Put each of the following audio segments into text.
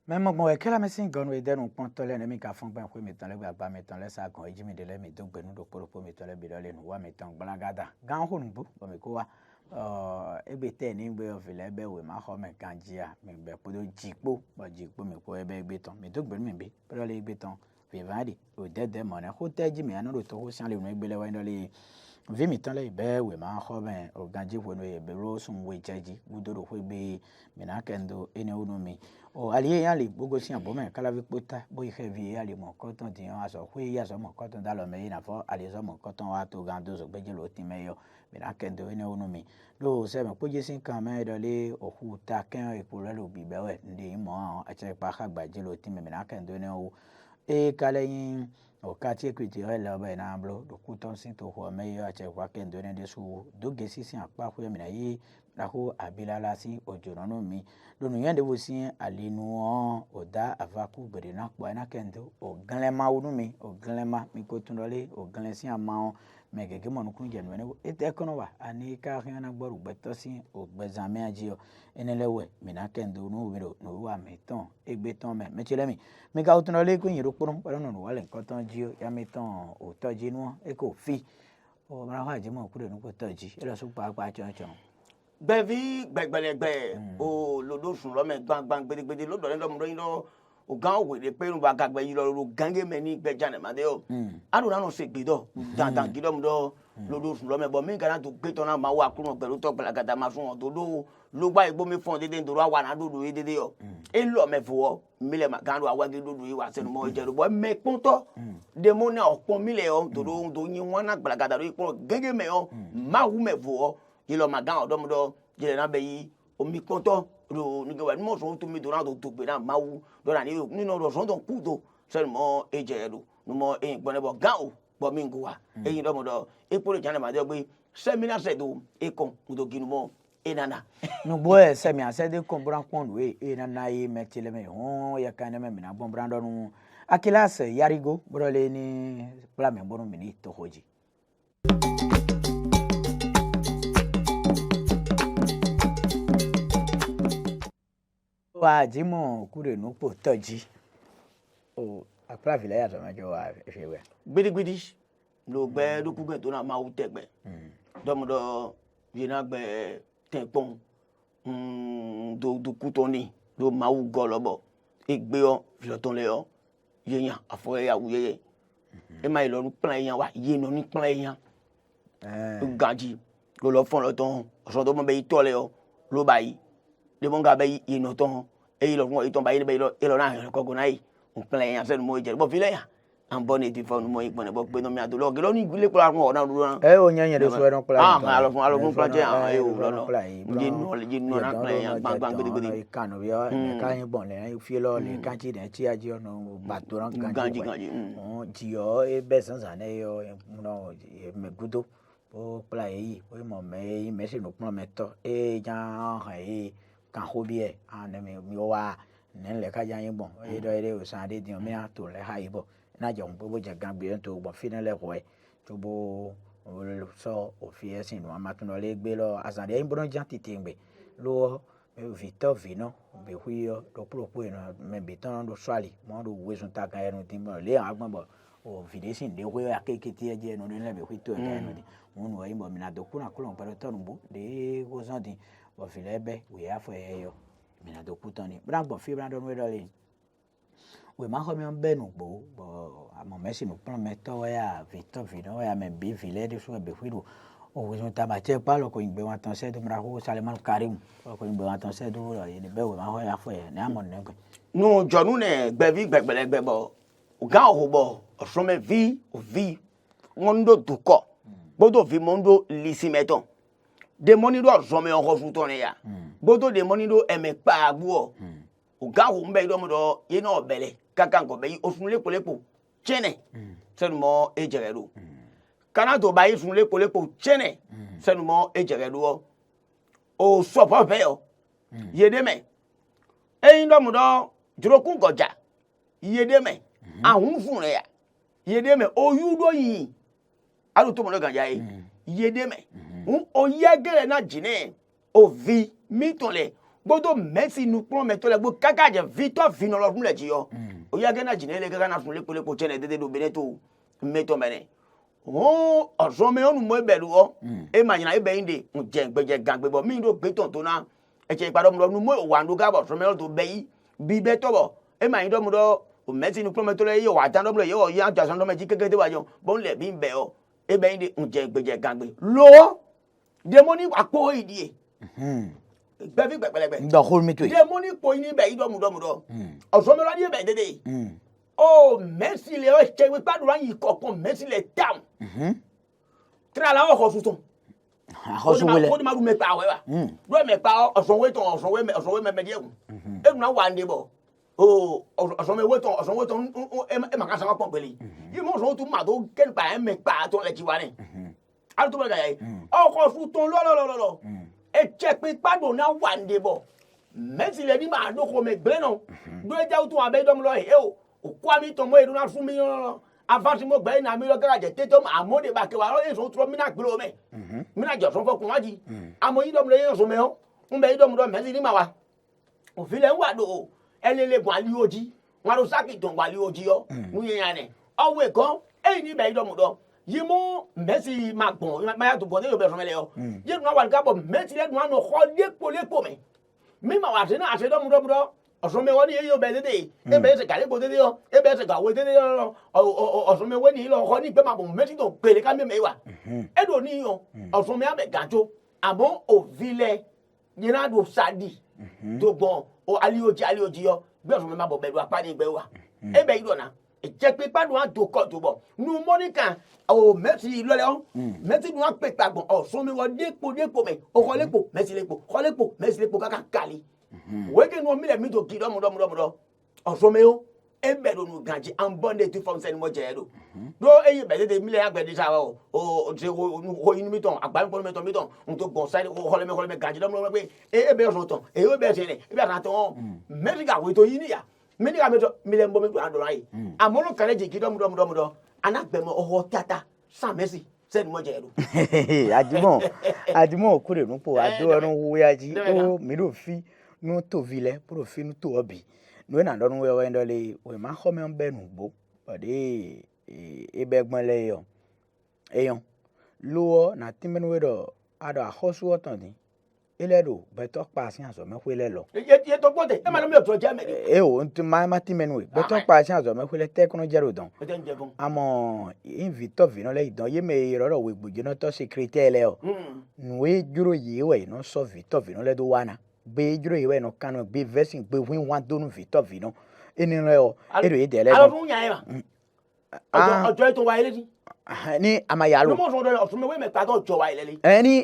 Mais moi, quelle la médecine gagne et d'un point de l'ennemi mi ka fond ben ko mi tan le ba mi tan le sa kon ejimi de le mi do gbenu do poro mi tan le bi le nu wa mi tan gbalagada gan ho nu bo mi ko wa ebe te ni gbe o file be we ma ho me kan jia mi be podo jipo ba jipo mi ko ebe gbe tan mi do gbenu mi be pero le gbe tan vivandi o dede mo ne ko te jimi anu do to ho sian le nu gbe le wa ndo le vi mi tan le be we ma ho me o ganji wo no e be ro sun we jeji gudo do ho be mi na kendo ene unu mi o ali ali gbogbo si abo me kala vi pota bo ihe vi ali mo koton ti an aso hu ya so mo koton da lo me na fo ali so mo koton wa to gan do so gbeje lo ti me yo mi na kendo ene unu mi lo se me poje sin kan me do le ohu ta ken epo le lo bi be we ndi mo a che pa ka gbaje lo ti me mi na kendo ene o e kale yin o ka ti equity o le oba na blo do kuton sin to ho me yo a che kwa kendo ene de su do gesi sin apa hu mi na yi raho abilala si ojonono mi lonu yende wosi alinu oda avaku gbere na po na kendo o glenma unu mi o glenma mi ko tunole o glen si ama me gege mo nukun je no ete kono wa ani ka hin na gboru gbeto si o gbezame aji o enelewe mi na kendo nu wi no wa mi ton egbe ton me chele mi ka tunole kun yiro porun pelo no wale nkan ton ji o ya mi ton o toji nu e ko fi o mara wa je mo kure nu ko toji e lo su pa chon gbẹ̀ví gbẹ̀gbẹ̀lẹ̀gbẹ̀ o lodo sùn lọ́mẹ gbangban gbedegbede lọ́dọ̀ ní lọ́mọdé yín lọ o gan òwèrè pé irun bá gagbẹ yìí lọ ro gange mẹ ní gbẹjà ní màdé o anu nanu se gbedọ dandan gidọ mu dọ lodo sùn lọ́mẹ bọ mí gana tó gbé tọ́nà máa wà kúrò pẹ̀lú tọ́ gbẹlagada máa sún wọn tó dó ló gbá igbó mi fọ́n dédé nítorí àwọn àná dòdò yé dédé yọ e lọ́mẹ fọwọ́ mílẹ̀ mà gánà àwágé dòdò yé wà sẹ́nu mọ́ ìjẹ́rù bọ́ mẹ kpọ́ntọ́ dèmó ní ọ̀pọ̀ mílẹ̀ yọ tòdó tó yín wọn náà gbẹlagada yìí kúrò gẹ́gẹ́ mẹ yọ máa wú mẹ fọwọ́ yìí lọ́ mà gán ọ̀dọ́mọdọ́ jẹlẹ na bẹ yi omi kpɔntɔ do nigɛwɛ ni mɔsɔn tó mi do náà tó tó gbé náà máwu dɔnna ni nínú ọsàn tó kú tó sẹni mɔ edzɛ do numɔ eyin gbɔnɛ bɔ gán o bɔ mi nko wa eyin dɔ mɔ dɔ ekpo de tsanɛ ma dɛ gbé sɛmina sɛ do ekɔn kuto ginu mɔ enana. nugbo ɛ sɛmi asɛ de kɔnbran kpɔn do enana ye mɛ tele mɛ hɔn yɛ kan ne mɛ mina bɔnbran dɔ nu akila sɛ yarigo bɔrɔle ni kpla mɛ bɔnu mini tɔgɔji. wa jimo kure no po toji o apra vile ya so majo wa ewe gbidigbidi lo gbe lo ku gbe to na ma u tegbe domodo ye na gbe tenpon do ku to ni lo ma u go lobo egbe o filo ton le o ye yan afo ya wu ye e ma ilo plan yan wa ye no ni plan yan gaji lo fon lo ton so do mo be to le o lo bayi le mon ga be yi no ton e lo fun iton ba yi be lo na ko go na yi on plan yan se mo je bo file ya an boni ti fon mo ipon bo pe no mi ado lo ge lo ni gule ko arun o na ru e o yan yan de so e don plan alo fun plan je e o lo no ji no na plan yan gbangban gbedegbede kan o yo ka yin bon le fi lo le kan ti de ti aji ono batoran kan ji on ji o e be san san e yo no me gudo o plan yi o mo me me se no plan me to e jan han e kan hobie an me wa nen le ka jan yin bon e do ere o san de dion me ato le ha ibo na je on bo je gan gbe to bon fina le ko e to bo so o fi esin no ma tun le gbe lo asan de yin bon jan titi ngbe lo Victor Vino be huyo do propo no me beton do swali mo do wesun ta kan enu tin bo le agbon bo o videsin de we akekete eje no le be huito e enu di won wo yin bo mi na do kuna kulon pelo tonbo de go san din bo file be we afo eyo mi na do kutan ni bra bo fi bra do no le we ma ho mi on be nu gbo bo amo mesi no plan me to ya Victor Vino ya me bi vile de so be huiro o wesun ta ba che pa lo ko ingbe wan tan se do mra ho Salman Karim ko ingbe wan tan se do ye ni be we ma ho ya fo ye ni amo ne gbe nu jonu ne gbevi gbegbele bo o ga o bo o so me vi o vi mondo duko bodo vi mondo lisimeton de money do so me o su ton ya bodo de money do eme pa agbu o ga o mbe do mo do ye na obele kaka nko be o sun lepo chene se mo ejere do kana to ba yi sun lepo chene se mo ejere do o so po be o ye de me eyin do mo do jurokun goja ye de me ahun fun re ya ye de me o yu do yin alu to mo do ganja ye de me o yegere na jine o vi mi tole Bodo Messi nous prend mettre le beau caca de Victor Vinolo nous le dit yo. O ya gena jine le gaga na fun le ko chene de do beneto meto mene. Oh ozome onu mo beru o. E manyina e be inde nje gbeje gagbe bo mi do gbe ton to na. E che ipado mu nu mo wa ndo ga bo ozome o to be yi bi be to bo. E manyi do mu do o Messi nous prend mettre le yo wa tan do le yo ya jason do me ji keke de wa yo. Bon le bi be o. E be inde nje gbeje gagbe. Lo demoni apo idie. Bevi gbẹgbẹlẹgbẹ. Ndọ̀kúrú mi tó yìí. Demoni po ini bẹ idọmudọmudọ. Ọ̀sọ́mọlá ní ẹbẹ̀ dédé. Oh Messi le ọ ṣe wípé àdúrà yìí kọ̀ọ̀kan Messi le dáhùn. Tíra la ọkọ̀ tuntun. Àkọsíwélẹ̀. Kó ní ma dùn mẹ́pa àwẹ̀ wa. Dúró mẹ́pa ọ̀sánwé tán ọ̀sánwé mẹ́mẹ́díẹ̀ kù. Ẹnu náà wà ní bọ̀. Ọ̀sánwé tán ẹ màkà sábà pọ̀ pẹ̀lẹ́. Yìí mọ̀ ọ̀sánwé tún mà tó kẹ́nipa ẹ̀ mẹ́pa tó lẹ̀ jí wa ní. Àdúgbò bẹ̀rẹ̀ gàyà yìí. Ọkọ̀ tuntun lọ́lọ́lọ́lọ́. Echepe pado na wande bo Messi le ni ma do ko me gbe no do ja utu abe dom lo e o kwa mi to mo edu na fun mi no avance mo gbe na mi lo garaje teto amode ba ke wa lo so tro mi na gbe lo me mi na jo so fo kun waji amo yi dom le yen so me o nbe yi dom do Messi ni ma wa o fi le wa do elele gun ali oji wa ro saki ton wa ali oji yo nu yen yan ne owe kan e ni be yi dom do Yimo Messi ma bon ma ya to bon e yo be fun mele yo ye nu wa ga bo Messi le nu no ho lepo me mi ma wa se na ase do mu do oso me woni e yo be dede e be se ka lepo dede yo e be se ka we dede yo oso me woni lo ho ni pe ma bon Messi to pele ka me wa e do ni yo oso me abe gajo amo o vile yina do sadi do bon o alioji yo be oso me ma bo be do apa ni gbe wa e be ido na je pe padu an to ko to bo nu monica o Messi lo le o Messi nu an pe pagbon o so mi wo depo me o ko lepo Messi lepo kaka kali we ke nu mi le mi to ki do mu o so mi o e be do nu ganji an bonde ti fon se ni mo je do e ye be de mi le agbe di sa o je o yin mi ton agba mi ton un to gon side o hole me ganji do mu pe e be o so ton e o be se le e be ata ton Messi ga we to yin ya mi ni ga mi to mi le mbo mi to adora yi amolo kale je ki do mu anagbemo oho tata San Messi se ni mo je do Adimo okure nupo ado onu wo yaji o mi do fi nu to vile pro fi nu to obi nu na do nu we ndole we ma ho me nbe nu gbo ode e be gbon le yo eyon lo na timenu we do ado ahosu otan din ele do beto pa si aso me kwele lo ye to gbote e ma no mi o to je me o nti ma timenu we beto pa si aso me kwele te kono jero don o te nje fun amo invito vino le idon ye me roro we gbojo no to secretary le o nu e juro ye we no so Victor vino le do wana be juro ye we no kanu be versing be win wan do nu Victor vino eni le o e do ye de le alo fun yan e ma ojo to wa ile di ni amayalo no mo so do o so me we me pa do ojo wa ile li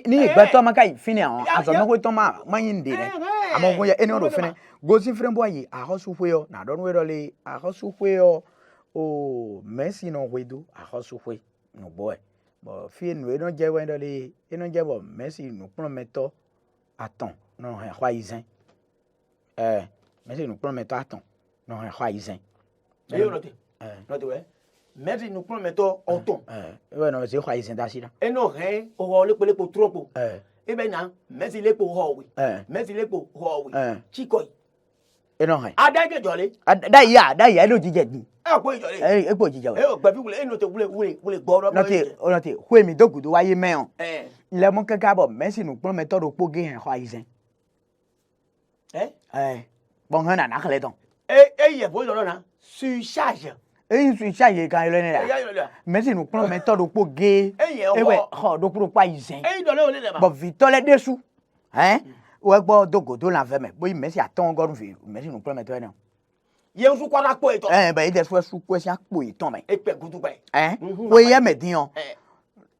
ni igbeto makai fini awon aso me ko to ma yin de ne amo go ye eni o fini gosi frem boy ahosu hwe o na do nu we do le ahosu hwe o Messi no wedo ahosu hwe no boy bo fi nu e no je we do le e no je bo Messi no pon meto aton no he hwa izin Messi no pon meto aton no he hwa izin e yo no te we Messi no pon meto oton we no se hwa izin da sira e no he o ho lepo tropo e be na Messi lepo ho we Messi lepo ho we chiko e no he adage jole da ya lo jije ni e ko jole e po jije we e o gba fi wule e no te wule gboro no te hwe mi dogudu waye meon le mo kaka bo Messi no pon meto ro po ge he hwa izin bon han na kle don ye bo lo na surcharge e su charge kan lo ni la Messi no pon meto ro po ge e we ho do pro pa izin do le o le ba bo Victor le desu o gbo dogudu la fe me bo Messi aton go ru Messi no pon meto na ye su kwa na po ito ba ide su po si apo iton me e pe gudu pe we ye medin o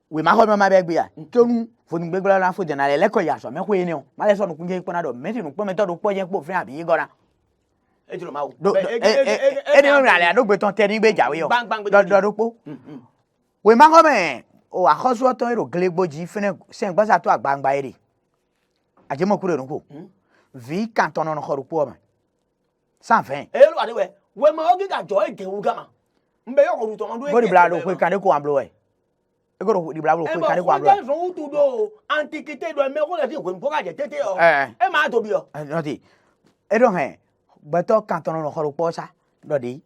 we ma ho ma be gbe ya tonu fonu gbe gbe la fo de na le ko ya so me ko ni o ma le so nu kunje ipona do Messi no pon meto do po je po fin abi gora e ti lo ma wo e ni o ra le adogbe ton te ni gbe jawe yo do po we ma ho me o ahosu oton ero glegboji fene se ngba sa to agbangba ere aje mo kure nko vi kanton no ho ro po ma sans fin e lo ade we ma o gi ga jo e ge wu ga ma mbe yo ko ru to mo do e body bla do pe kan ko amblo e ko di bla bla ko kare kwa blo e so utu do antiquité do me ko le ti ko mpo ka je tete o e ma to bi o no ti e do he beto canton no ho po sa do di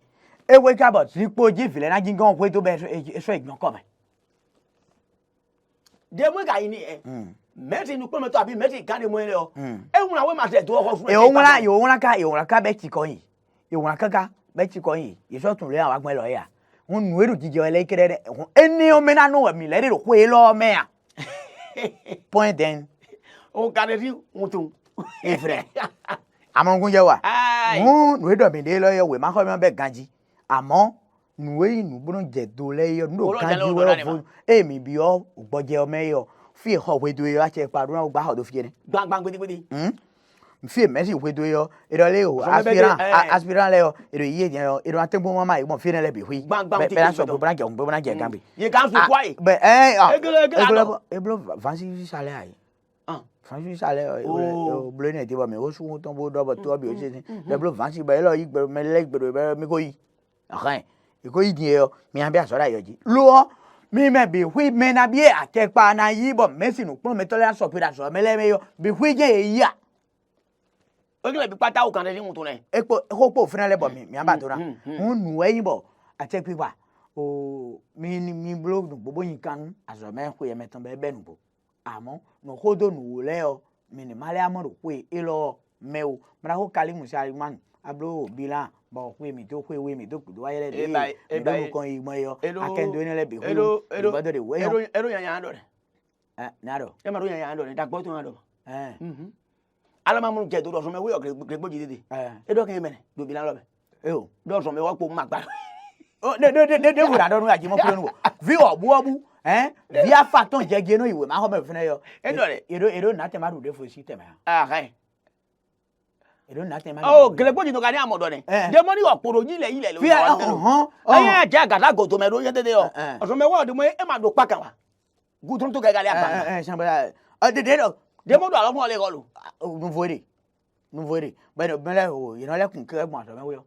e we ka bo ti po ji file na jingan ko to be so ignon ko me de mo ga yi ni meti nu ko me to abi meti kan de mo ile o e wuna we ma se to ho fun e o wuna ka be ti ko yin e wuna ka be ti ko yin ye so tun le awa gbon lo ya won nu eru jije ele kere eni o me na no mi le ro ko e lo me a point then o ka de ti wutun e frère amongun je wa nu edo mi de lo yo we ma ko me be ganji àmọ́ nuwe nu bono je do le yo no ganji we fo e mi bi o gboje o me yo fi ho we do yo a che paru na gba ho do fi ni gbangban gbedi fi me si we do yo e do le o aspirant le yo e do ye yo e do atembo mama e mo fi ne le bi hui be na so bo na je gambe ye kan su kwai be e blo vansi sale ai Francis sale o blo ne ti ba me o su ton bo do ba to bi o se le blo vansi be lo yi gbe me le gbe be mi ko yi akan iko yi die yo mi an bi aso da yo ji lo mi me bi hui me na bi a ke pa na yi bo me si nu pon me to le aso pe da so me le me yo bi hui je yi a o ki le bi pata o kan de hun to ne epo ko po fun le bo mi an ba to na hun nu eyin bo a che pe wa o mi blog nu bobo yin kan aso me hu ye me ton be nu bo àmọ́ no hodo nu le o mi ni male amoro pe e lo me o mra ho kali musa man ablo bila bo pe mi to pe we mi to kudo ayele de e do ko imo yo akendo ni le bi hu bo do de we yo ero yan do na do e ma ro yan do da gbo to yan do alama mu je do so me we o gbo ji dede e do kan me ne do bila lo be e o do so me wo po ma gba o de wura do nu aji mo pro nu vi obu via faton jege no iwe ma ho me fune yo edo na te ma do de fo si te ma kai edo na te ma oh gelebo ji no ka ni amodo ni de mo ni oporo yile lo wa aya ja gada go to me do yete de yo so me wo de mo e ma do pa kan wa gudun to gagale apa samba de mo do alo mo le go lu nu voire beno bele o you know le kun ke mo so me wo yo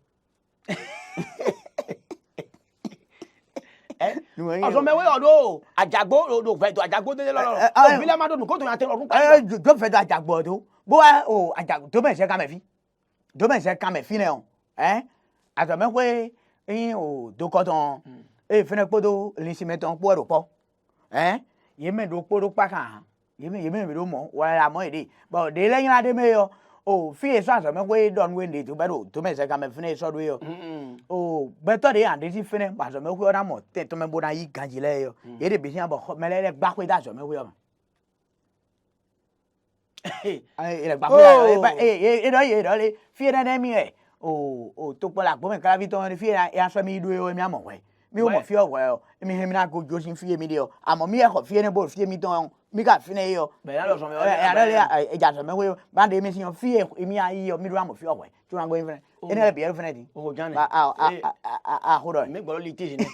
ọ̀sọ̀ mẹ́wé ọ̀dọ́ àjàgbó odò fẹ̀tọ̀ àjàgbó délé lọ́rọ̀ òbílẹ̀ máa dọ̀nù kóòtù àti ọ̀run pàdé. tó fẹ̀tọ̀ àjàgbó ọ̀dọ́ bó wá o àjàgbó tó bẹ̀ ṣe ká mẹ́fì náà àtọ̀ mẹ́wé ẹ̀yìn o tó kọ́ tán ẹ̀ fẹ́nẹ́ kpọ́dọ̀ lẹ́sìmẹ́tọ̀ kpọ́ ẹ̀rọ pọ̀ yẹ́mẹ̀dọ̀ kpọ́dọ̀ pàkàn yẹ́mẹ̀dọ̀ mọ̀ wàlẹ́ àmọ́ èdè bọ̀ dé lẹ́yìn adé mẹ́yọ o fi eso aso me we don we ndi to bedo to me se ka me fine so do yo o beto de ande si fine pa so me we ora mo te to me bo na yi ganji le yo ye de bi sin abo me le gba pe da so me we o ai le gba pe do le fi na mi o to po la gbo me ka vi to ni fi ya so mi do yo mi amo we mi o mo fi o we o mi he mi na go jo sin fi mi de o amo mi e ko fi ne bo fi mi ton mi ka fine yo be ya lo so me o e ja so me we ba de mi sin fi mi ayi yo mi do am fi o we tu na go fine ene le bi e fine di o jan hold on mi gboro li tisi ni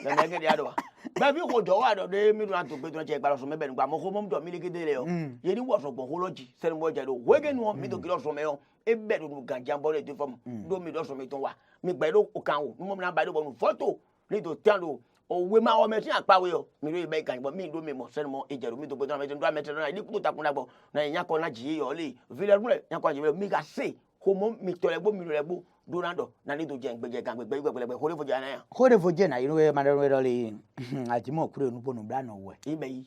le me ge di ado ba bi ko jo wa do de mi do na to pe to che gba lo so me be ngba mo ko mo do mi le gede le o ye ni wo so gbon ko loji se ni mo je do we ge nu mi to ki lo so me o e be do ganja bo le de fo do mi do so me ton wa mi gba lo o kan o mo na ba do bo nu photo ni to tando owe ma o me tin apawe o mi ro ibe kan bo mi do mi mo se mo ejeru mi to pe to na me tin do me tin na ile ku to takun na gbo na yan ko na ji yo le vile rule yan ko ji mi ka se ko mo mi to le gbo mi le gbo do na do na ni to je ngbeje kan gbegbe gbegbe ko le foje na yan ko le foje na you know ma do le ati mo kure nu ponu bla no we ibe yi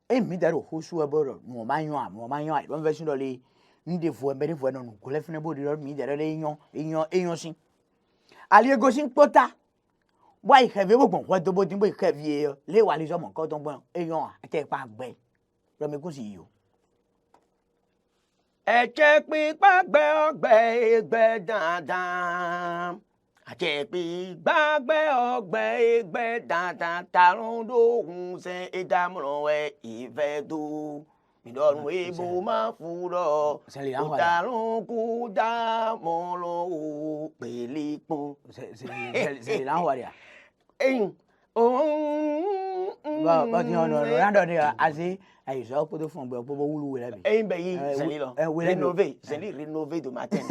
e mi daro ho su e boro no ma yan I don version do le nde fo e be de fo no ko le fine bo de mi daro le yan sin ali ego sin pota why have you gbon ko to bo tin bo kevie le wa le so mo ko to gbon eyan ate pa gbe ro mi ko si yo ẹ̀jẹ̀ pípa gbẹ ọgbẹ́ ẹgbẹ́ dandan àjẹ́ pípa gbẹ ọgbẹ́ ẹgbẹ́ dandan tarun lóhùn ṣe ìdámọ̀ràn ẹ̀ ìfẹ́ tó ìdọ̀rùn èèbò máa fúrọ̀ òtàrùn kú dámọ̀ràn ò pèlè pọ́n. ṣe láwọn rẹ̀ ẹ̀yìn bá ti hàn ọ̀nà rádọ̀ ni àti àìsàn ọ̀pọ̀ tó fún ọ̀gbẹ́ ọ̀pọ̀ wúlú wẹ̀rẹ̀ mi. ẹ̀yin bẹ̀ yìí sẹ́lí lọ rénové sẹ́lí rénové do matin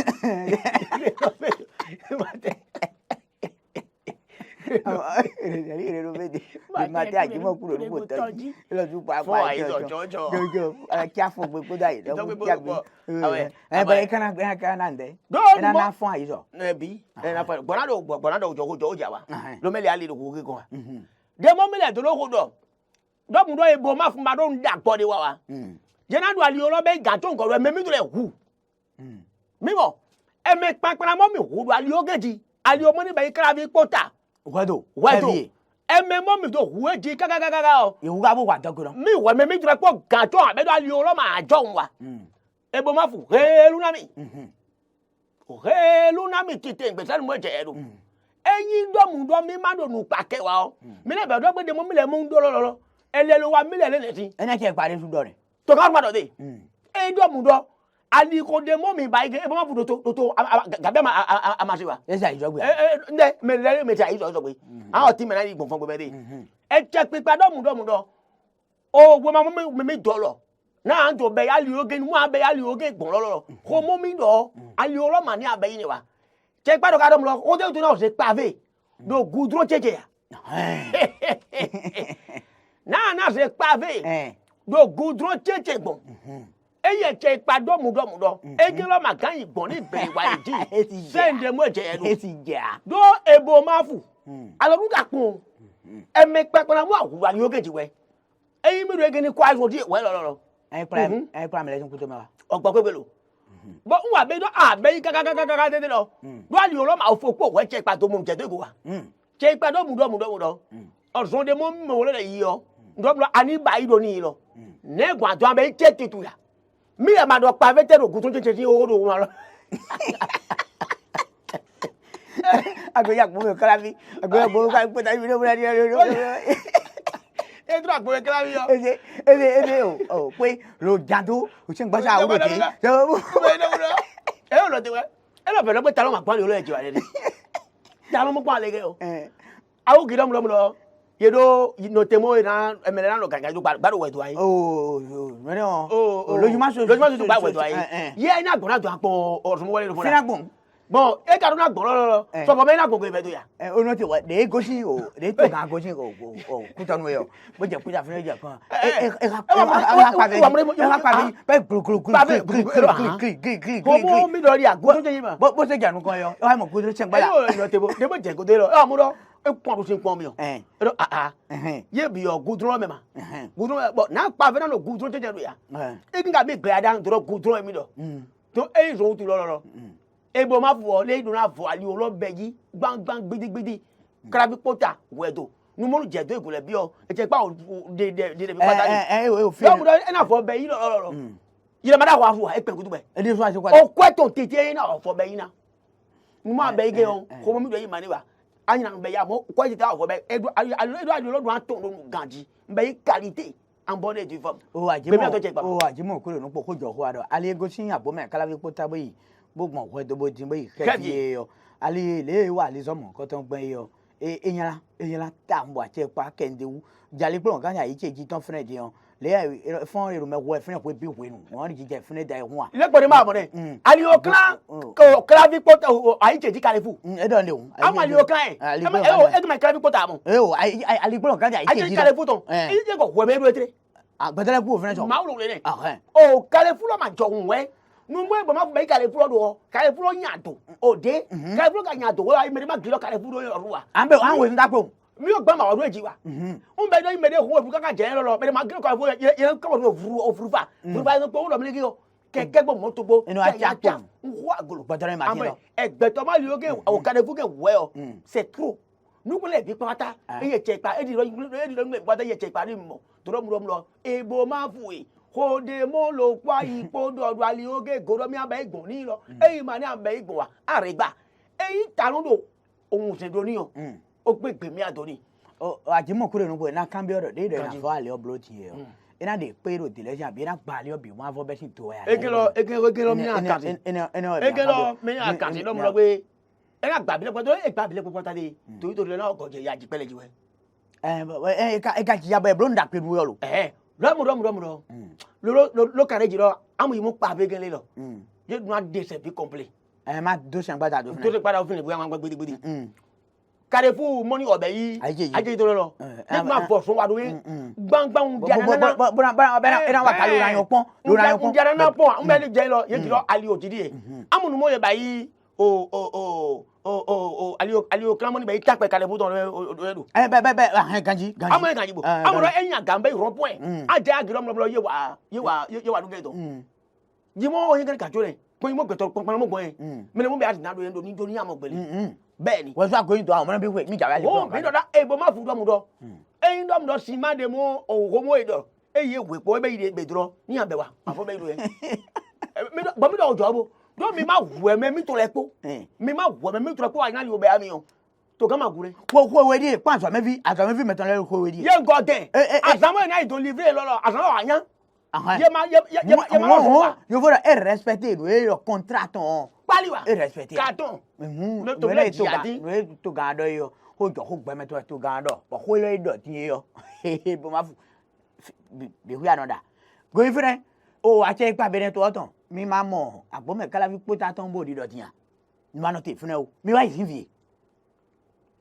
ere ro bede ma te ajimo kúrò ní mo toji lo ju pa pa jojo kia fo gbe ko dai do kia gbe be kana nde na na fun ayiso bi na fa gbonado jo ja wa lo mele ali lo ko ko de mo mele do lo ko do mu do ebo ma fun ma do nda po de wa je na do ali olo be ga to nko ro me mi do le hu mi mo e me papara mo mi hu do ali ogeji ali o mo ni be kra bi pota wedo eme mo mi do hu eji kaka o iwu ga bo wa dogoro mi wo me mi do po ga to abe do ali olo ma jo wa ebo ma fu helu na mi tite ngbe sanu mo je eru eyin do mu do mi ma do nu pa ke wa o mi le be do gbe de mo mi le mu do lo ele lo wa mi le ti ene ke pare su do re to ka pa do de e do mu do ali ko de mo mi ba ige ebo ma fu do to gabe ma se wa esa ijo gbe nde me le me ti ayi so gbe àwọn ti me na igbon fun gbe de e je pipa do mu do o gbo ma mo mi do lo na anjo be ya li oge mu abe ya li oge gbon lo ko mo mi do ali olo ma ni abe yi ni wa je pa do ka do mu lo o de tu na o se pave do gudro cheche ya na se pave do gudro cheche gbon eye che pa do mu do ege lo ma kan igbon ni be wa idi sende mo je elu eti ja do ebo mafu aloru ka kun e me pepe na mu awura ni oge jiwe eyin mi do ege ni kwa so di we lo ai prime le tun kuto mewa ogbo pepe lo bo nwa be do abe kaka de lo do ali olo ma ofo we che pa to mu je to go wa che pa do mu do orson de mo mo le yi o do ani ba yi do ni lo ne gwa to abe che titu ya mi e ma do pa vete ro gutun che ti o do wa lo agbeya gbo me kala bi agbeya gbo ka pe ta bi do bra ni e dra gbo kala bi yo ebe o pe ro jando o se ngba sa o de e o lo de we e lo be lo pe ta lo ma gba ni o lo e ji wa de ta lo mo gba le ge o awu gido mu lo ye do no temo na emele na lo ganga do gba do we do ayi me ne o lojuma so gba we do ayi ye na gbon na do apo orun wole lo fun fina gbon bon e ka do na gbon lo so ko me na gbon be do ya o no ti wa de gosi o de to ga gosi o ku tonu yo bo je kuja fina je kan ko mi do ri ago to je ma bo se janu kan yo wa mo ku se ngba ya no tebo de bo je ko de lo mu do e pon do se pon mi o do ye bi o gudro me ma gudro bo na pa fe na no gudro je je do ya e kinga mi gbe ada do gudro mi do to e zo tu lo ebo ma fu o le dun na fu ali o lo beji gbangban gbidigbidi krabi pota wedo nu mo je do egole bi o e je pa de bi pata ni o fi yo mu do e na fo be yi lo yire ma da wa fu e pe kutu be e de so ase kwa o kweto tete na o fo be yi na nu ma be ge o ko mo mi do yi ma ni wa anyi na be ya mo ko tete o fo be edu lo dun aton lo ganji be yi qualité en bonne du forme o ajimo kúrò nu po ko jo ho ado ale go sin abo me kala bi pota bo yi gbogbo we do bo din bo yi ke yo ale le wa le so mo ko ton gbon yo eyan ta mo ache pa kende wu jale pe on kan ya yi cheji ton friend yan le fon ero me wo friend ko bi we nu won ri je friend da ehun a ile pe ma mo ne ali o kla vi pota ayi cheji kalefu e don le un amali o kla e ma kla vi pota mo ali pe on kan ya yi cheji kalefu ton e je ko wo me do etre agbadele ku friend so ma wo le ne o kalefu lo ma jo we nu mo e bo ma be kalefu do kalefu lo nyato ode kalefu ka nyato wo ayi me ma gilo kalefu do oruwa ambe an we nda po mi o gba ma odo eji wa un be do me de ho efu ka je lo be ma gilo kalefu ye ka wo ofurufa furufa no po lo mi ki o keke gbo moto gbo enu aja po wo agolo gbadere ma tin lo egbeto ma li oge o kalefu ke we o c'est trop nu ko le bi pata eye chepa edi lo gbada ye chepa ni mo to lo ebo ma fu e kode mo lo kwa ipo do ali oge goro mi abe igbon ni lo eyin ma ni abe igbon wa aregba eyin tarun do ohun se do ni o o gbegbe mi adoni o ajimo kúrò nu po na kan bi oro de na fo ale oblo ti e o ina de pe ro de leja bi na gba ale obi won afo be sin to ya egelo mi akati egelo mi akati lo mo lo pe e na gba bile popo ta de to le na ogoje ya ji pele ji we ka ji ya be bro nda pe nu yo lo Romu. Lo kare jiro amu yimu pa be gen le lo. Je dun ade se bi complet. Ma do se gbada do. To se pada ofin le buya wan gbede. Carrefour money obeyi. Aje to lo. Ni ma for so wa do yin. Gbangban dia na na. Bra wa ka lo ran pon. Lo ran pon. Dia na pon. N be le je lo, ye ti lo ali otidi e. Amunu mo ye bayi Alio Clamoni be takpe Carrefour ton do. Ganji. Amunu ganji bo. Amunu enya gambe ro point. Aja agiro mo ye wa do geto. Jimo o yin kan ka jore. Pon mo geto pon mo gbon yin. Me le mo be ati na do yin do ni jori amo gbele. Bẹ́ẹ̀ni wọ́n sọ àgọ́yìn tó àwọn ọmọ náà bí wẹ̀ mí jàrá yìí. ó mi dọ̀dá èèbò má fún dọ́mu dọ́ ẹyin dọ́mu dọ́ sì má de mú òwò mú èdò èyí èwè pọ̀ ẹbẹ̀ yìí bẹ̀ dúró ní àbẹ̀ wa àfọ bẹ́ẹ̀ dúró yẹn. bọ̀ mi dọ̀ ọjọ́ bó dọ́ mi má wù ẹ̀mẹ́ mi tó lẹ kó mi má wù ẹ̀mẹ́ mi tó lẹ kó àyìnlá yóò bẹ̀ yà mí o tó gán má gure. kó owó di pa àtọ̀mẹ́fì mẹ́tọ́ lẹ́rù kó owó di. yé ngọ gẹ̀ àzàmọ́ yẹn náà ìdò livre lọ́lọ́ àzàmọ́ àyàn yé má lọ fún wa. yóò fọdọ ẹ respecte lo e yọ contrat on. paliwa e respecte. carton. ne to gan dọ yọ kó jọ kó gbẹmẹtọ to gan dọ bọ kó lọ idọ ti yọ bó ma fún bí hu ànọdà goyin fúnẹ o àti ipa bẹrẹ tó ọtàn mi máa mọ àgbọmọ kálá fi kpótà tó ń bò di dọtí yàn mi máa nọ tè fúnẹ o mi wá ìsìnfìyè.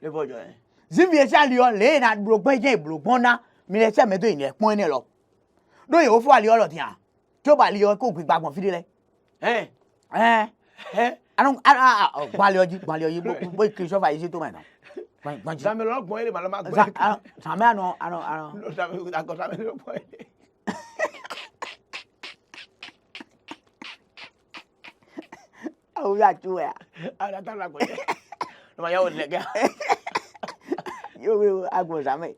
lè fọjọ yẹn. zimfìyè sálì ọ lè na gbọgbẹ jẹ ìgbògbọn ná mi lè sẹ mẹtọ ìnẹ pọn ní lọ lóye ó fún àlè ọlọ tìyàn tí ó bá lè ọ kó gbé gbàgbọn fídí lẹ. Gbali oji bo Christopher yìí tó mẹ náà. Sami lọ gbọ́n ele ma lọ ma gbọ́n. Sami ano. Sami lọ gbọ́n ele. Awo ya tu ya. Ada ta la gbọ́n ye. Lọ ma ya o le ga. Yo agbo Sami.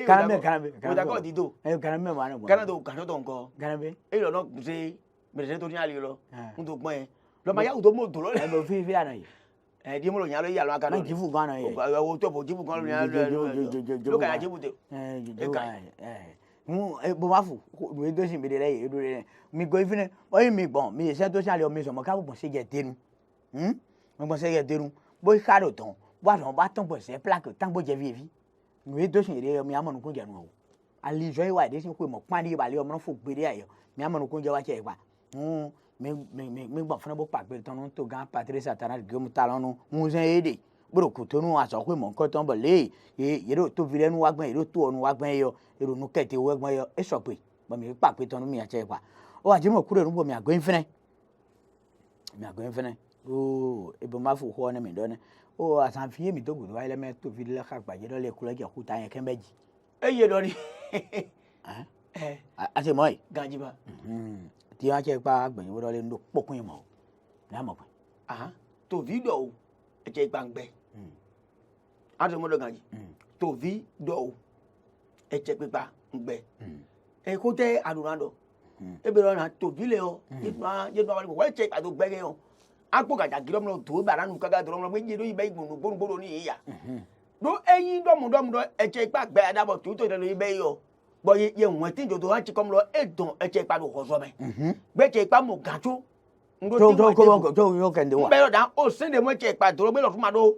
Kaname. Mo ta ko di do. Kaname ma na gbọ́n. Kanado nko. Kaname. E lo no se mẹrẹsẹ tó ní àlè lọ n tó gbọ́n yẹn lọ́mọ yàwó tó mọ̀ tó lọ́lẹ̀. ẹ bẹ fi àná yìí. Di mo lo yàn lọ yàrá kan. Má jifu gan náà yẹ. Ẹ̀wọ̀ tó bọ̀ jifu gan ló yàn lọ. Ló kàn yà jifu tẹ. Bó ma fò ìwé tó sì mèdè lẹ́yìn èdè rẹ̀ mi gbọ́ ìfínẹ́ ọyìn mi gbọ̀n mi ìṣẹ́ tó ṣàlẹ̀ ọmọ ìṣọ̀mọ̀ káàbọ̀ ṣe jẹ tẹnu mo gbọ́n ṣe jẹ tẹnu bó kárò tán bó àtọ̀ bá tán bọ̀ ṣẹ́ pílàkì tán bó jẹ fífi ìwé tó sì mèdè ọmọ amọ̀nùkún jẹnu o àlejò ìwà ìdí sí pé mọ̀ pàdé ìbàlẹ̀ ọmọ náà fò gbére ayọ̀ mi amọ̀nùkún jẹ wá ṣe ìpa mi gbọ̀n fúnẹ́ bó pàgbé tán tó gan Patrice Atana gẹ́mu ta lọ́nu ń sẹ́ èdè gbọ́dọ̀ kò tó nu àṣọ pé mọ̀ nǹkan tán bọ̀ lé yẹ́rọ tó fi lẹ́nu wá gbọ́n yẹ́rọ tó ọ̀nu wá gbọ́n yọ èrò nu kẹ̀tẹ̀ wọ́ gbọ́n yọ ẹ sọ pé bọ̀ mi pàgbé tán mi àṣẹ ìpa ó wà jẹ́mọ̀ kúrò níbo mi àgbẹ̀ ń fẹ́nẹ́ ó ebo má fò họ́ ọ́ ní mi dọ́ni ó àsànfìyé mi tó gbòdò wáyé lẹ́mẹ́ tó fi lẹ́ka gbàjẹ́ lọ́lẹ̀ kúlẹ́jẹ̀ kúta yẹn kẹ́mbẹ́jì. ẹ yé lọ ni. àti mọ́ yìí. Ganjiba. Tí wọ́n ṣe pa gbẹ̀yìn wọ́n lé ní pọ́kùn ìmọ̀ ní àmọ̀ pé. Tòví dọ̀ o ẹ̀jẹ̀ gbàngbẹ́. Àti mọ́tò Ganji. Tòví dọ̀ o ẹ̀jẹ̀ pípa ngbẹ́. Ẹ kó tẹ́ àdùnnádọ̀. Ebe lọ na tòví lẹ ọ. Yéé wà wọ́n ẹ̀jẹ̀ ìpàdé gbẹ́gẹ́ ọ. Akpọ̀ gàjà gírọ́ mi lọ tó bàrà nù kága dọ̀rọ̀ mi lọ pé yéé lóyún bẹ́ẹ̀ gbòǹgbòǹgbò ní ìyá. Do ẹyin dọ́mùdọ́mùdọ́ ẹ̀jẹ̀ ìpà gbẹ́ adábọ̀ tó ìtọ́jú bẹ́ẹ̀ yọ. Bɔ ye ŋun ti jɔ to hã tsi kɔm lɔ e dɔn etse kpa do xɔsɔ mɛ gbɛtse kpa mo gãtso tó yóò kɛntɛ wa bɛyɔ dan o sen de mo etse kpa dɔrɔ gbɛ lɔ fuma do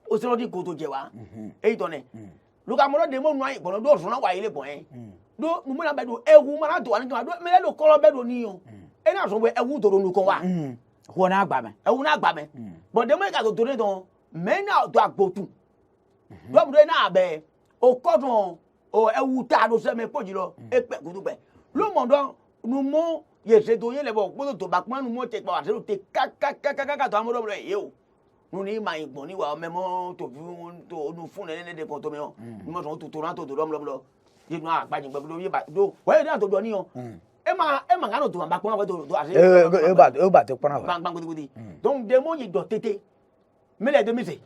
o sen lɔ di koto jɛ wa eyi tɔ nɛ lukamɔlɔ de mo nua yi gbɔnɔ do sɔnna wa yi le gbɔn yɛ do numuna bɛ do ewu mana do ani kama do mɛ ɛdo kɔlɔ bɛ do ni o e n'a sɔn bɛ ewu to do nukɔ wa wɔ n'a gba mɛ ewu n'a gba mɛ bɔn demo yi ka to ne dɔn mɛ n'a do agbotu dɔmudo yi n'a bɛ o kɔdɔn o ewu ta do sɛmɛ kpɔdzi lɔ ekpɛ kutu pɛ lomɔdɔ numu yese to yele bɔ kpoto to ba kuma numu tɛ kpa wa se te kakakaka to amɔdɔ mɛ ye o nuni ma yi gbɔn ni wa mɛ mɔ to fi to nu fun nɛ ne de kɔn to mɛ o numu sɔn to na to do lɔmɔlɔmɔlɔ ye nu a gba jigbe do ye ba do wa ye ne to dɔ ni o e ma ka no to ba kuma bɛ to ase. e ba to kpɔnna wa. gbangban kutukuti donc demo yi dɔ tete mele de mi se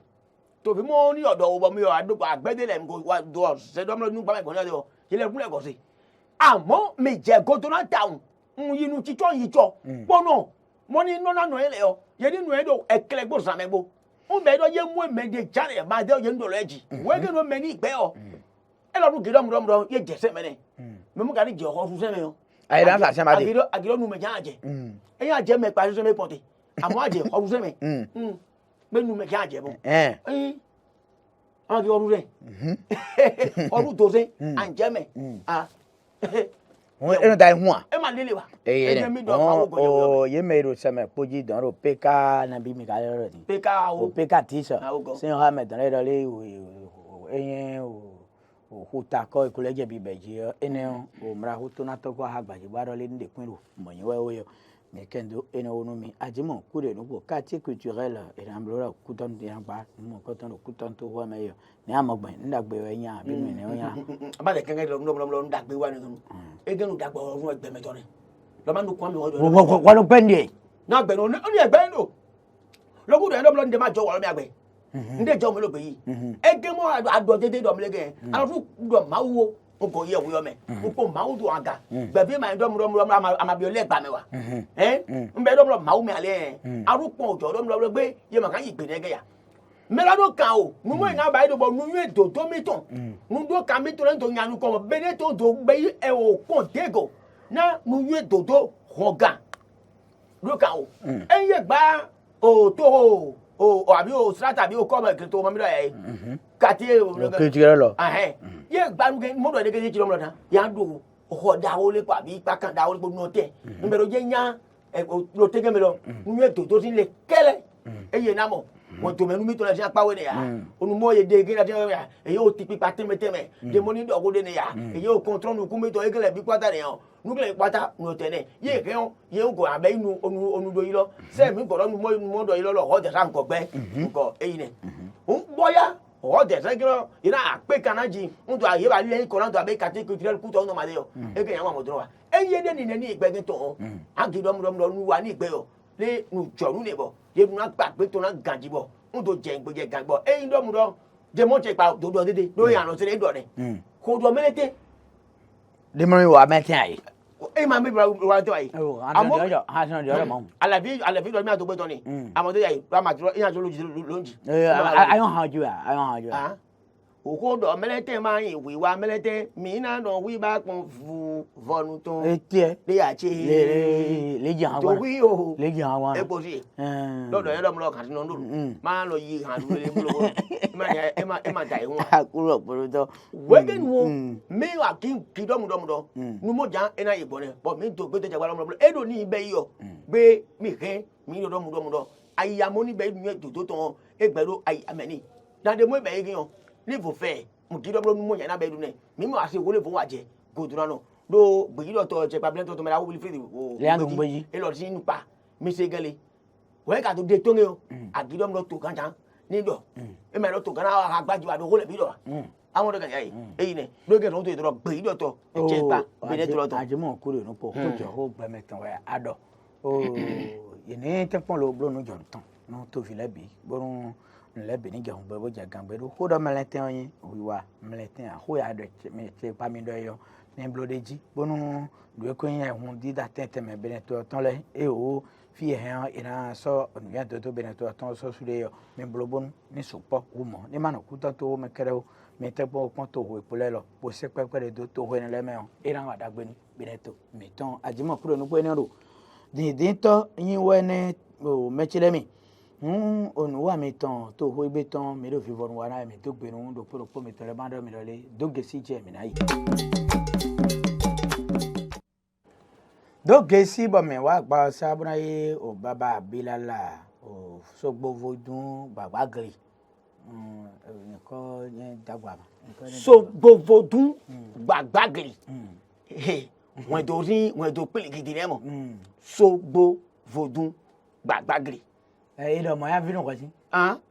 tòbí mo ní ọ̀dọ̀ ọ̀bọ̀ mi ọ̀ àdókò àgbẹ́dẹ́lẹ̀ mi kò wá dọ̀ ṣẹ́dọ́mọ́ ní gbàmẹ́ ìkànnì ọ̀dọ̀ yẹlẹ̀ kúnlẹ̀ kọ̀ sí. àmọ́ mi jẹ́ gòtò náà tàun ń yinú títọ́ yìí tsọ kpọ́nà mo ní nọ́nà nù ẹ́ lẹ̀ ọ́ yẹ́nì nù ẹ́ dọ̀ ẹ̀kẹ́lẹ́ gbó sàmẹ́ gbó ń bẹ̀ dọ̀ yẹ mú ẹ̀mẹ́dẹ̀ jáde máa dẹ́ yẹn dọ̀lọ́ ẹ̀jì wẹ́gẹ́ ló mẹ́ ní ìgbẹ́ ọ́ ẹ lọ́dún gidọ́mùdọ́mùdọ́ yẹ jẹ́ sẹ́mẹ́ nẹ mẹ́mú kàní jẹ́ ọ̀hún sẹ́mẹ́ yọ. ayi dan sa sẹ́mẹ́ de. agidọ́ nu mẹ́ jẹ́ àjẹ́ ẹ yà jẹ́ mẹ́ pàṣẹ sẹ́mẹ́ pọ̀tẹ́ àmọ́ àjẹ́ ọ̀hún sẹ́mẹ́ mẹ́ nu mẹ́ jẹ́ àjẹ́ bọ̀ an ki ọdún rẹ ọdún tó ṣe à ń jẹ mẹ eno dai hua e ma lele wa e mi do ma wo go o ye me ro seme poji don ro peka na bi mi ka ro ni peka o peka ti so se ha me don le o eyen o huta ko ikuleje bi beji ene o mra huto na to ko ha gbaji gba ro le nde pin ro mo yin we o yo me kendo ene onu mi ajimo kure no ko quartier culturel e ramblora kuton de ba mo ko ton kuton to wa me yo ni amogben ndagbe we yan bi mi ni o yan ba de kenge lo ndagbe wa ni e genu dagbo orun egbe meto ni lo ma nu kwa mi wo wo lo pendi na gbe no ni egbe no lo ku de lo nde ma jo wa lo mi agbe nde jo mi lo gbe yi ege mo ado dede do mi lege alu do ma wo o ko ye wo me o ko ma wo do aga gbe bi ma do ama bi o le gba me wa nbe do ma wo mi ale alu pon ojo do mi lo gbe ye ma kan yi gbe nege ya melado kan o nu mo ina ba do bo nu ye do to mi ton nu do kan mi to le to nyanu ko bene to do gbe e o kon dego na nu ye do hoga do kan o ye gba o to o abi o strata abi o ko ma to ma mi do e kati o kejire lo ye gba nu mo do de ke ti lo mo da ya do ho da o le pa bi pa kan da o le po no te nbe do je nya lo te ke mi lo nu ye do tin le kele ye na mo wọ́n tó mẹ́nu mi tó lọ sí apá wẹ́nẹ̀ yá onumọ yẹ de gẹ́gẹ́ bí wọ́n èyí ò ti pípa tẹ́mẹ́tẹ́mẹ́ demoni dọ̀kọ́ de ne yá èyí ò kọ́ntọ́n nu kúmi tó ekele bí pátá nìyẹn nukele pátá nù tẹ̀lé yé kẹ́hìn yé ń kọ́ abẹ́ inú onudo yìí lọ sẹ́ẹ̀mí gbọ́dọ̀ numọ dọ̀ yìí lọ ọ̀ tẹ̀sán nkọ̀ gbẹ́ nkọ̀ èyí nẹ̀ ń bọ́yá ọ̀ tẹ̀sán kí lọ yìí náà àpé kaná jì ń tó àyè wà lẹ́yìn kọ́ná tó àbẹ́ kàtí kùtìrẹ́ kùtọ̀ ọ̀nà màdé yọ eke yẹn wà mọ̀ dọ́rọ̀ wa ẹ̀yìn yẹn dẹ́ni ní ìgbẹ́gẹ́ tó hàn ági dọ́mudọ́mudọ́ wa ní ìgbẹ́ yọ lé nu jọ̀rú nìbọ̀ yé nu gbàgbé tó náà gànjì bọ̀ ndo jengbe gangbo e ndo mu do je mo che pa do dede do yan no se do ne ko do melete de mo wa mete ai e ma mi wa to ai amo ha so do mo alabi do mi atogbe to ni amo de ai ba ma tro yan so loji ayon haju ah oko do melete ma yin wi wa melete mi na do wi ba pon fu vonu to etie le ya che le jan wa to wi o le jan wa e po si do do lo mo kan no do ma lo yi han lu le bulo e ma dai won akuro poro to wege nu mi wa ki do mu nu mo jan e na yi bone bo mi to gbe to jagba lo e do ni ibe yo gbe mi ke mi do mu do aya mo ni be nu e to to e gbero ay ameni na de mo be yi yan live fair mo ki do nu mo yan na be du ne mi mo ase wo le fo wa je go dura no do gbe do to je pa blen to me la wo li free o le an gbo yi e lo si nu pa mi se gele we ka to de to nge o agido mo to kan jan ni do e me lo to kan a gbaji wa do wo le bi do àwọn do kan yayi eyi ne do ke to do gbe do to e je pa be ne to ajimo kure no po ko jo ho gbe metan wa ado o yene te pon lo blo no jo tan no to fi lebi borun nlebe ni jehun be bo jagan be do ho do meleten yin wiwa meleten a ho ya do me te pa mi do yo ni blodeji bonu do ko yin ehun di da tete me be ne to tan le e o fi ehan ina so onuya to be ne to tan so sure yo mi blobonu ni sopo wo mo ni ma no ku tan to me kere o me te po pon to ho ipole lo bo se pepe do to ho ni le me o ira wa dagbe ni be ne to me ton ajimo kuro no pe ni ro din to yin we ne o mechile mi onu wa mi ton to ho igbe ton mi lo fi vorun wa na mi to gbe run do po mi tole bando mi lole doge si je mi na yi doge si bo mi wa gba sabuna ye o baba bilala o sogbo vodun baba gri nko yen dagba sogbo vodun gbagba gri wọ́n do pele gidi ne mo sogbo vodun gbagba gri do mo ya vinu ko si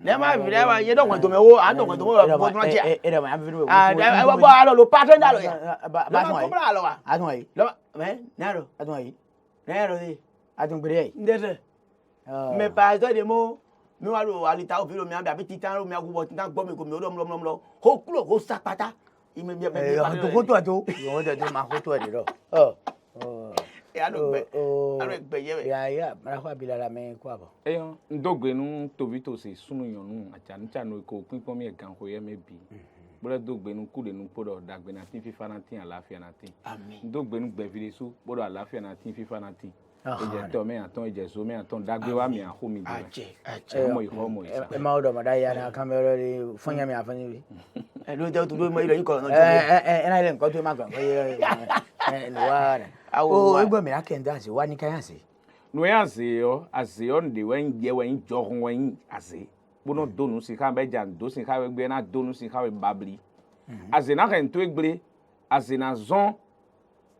le ma vi le wa ye do wọ́n do me wo an do wọ́n do mo vodun je do mo ya vinu e wo ba lo patron da lo ya ba mo ko bra lo wa adun yi lo me na ro adun yi de adun gbere yi ndese me pa so de mo mi wa lo alita o fi lo mi abi titan ro mi agubo titan gbo mi ko mi o lo ho kúrò ho sapata imi mi be ko to ma ko to de ro ya mara kwa bilala me kwa bo eyo ndogbe nu tobi to se sunu yon nu acha no ko pinpon mi egan ko ye me bi bole dogbe nu kude nu podo dagbe na tin fifa na tin àlàáfíà na tin amen ndogbe nu gbe vile so podo àlàáfíà na tin fifa na tin ejeto me aton ejeso me aton dagbe wa mi aho mi aje mo iho mo isa e ma odo ma da ya na camera le fonya mi afani bi lo je to do mo ilo yin ko no na ile nǹkan tó ma gan no wa o egbo mi akende ase wa ni kan ase no ya ase yo nde wen je wen jogun wen ase bono donu si ka be jan do si ka we gbe na donu si ka we babli ase na kan to egbre ase na zon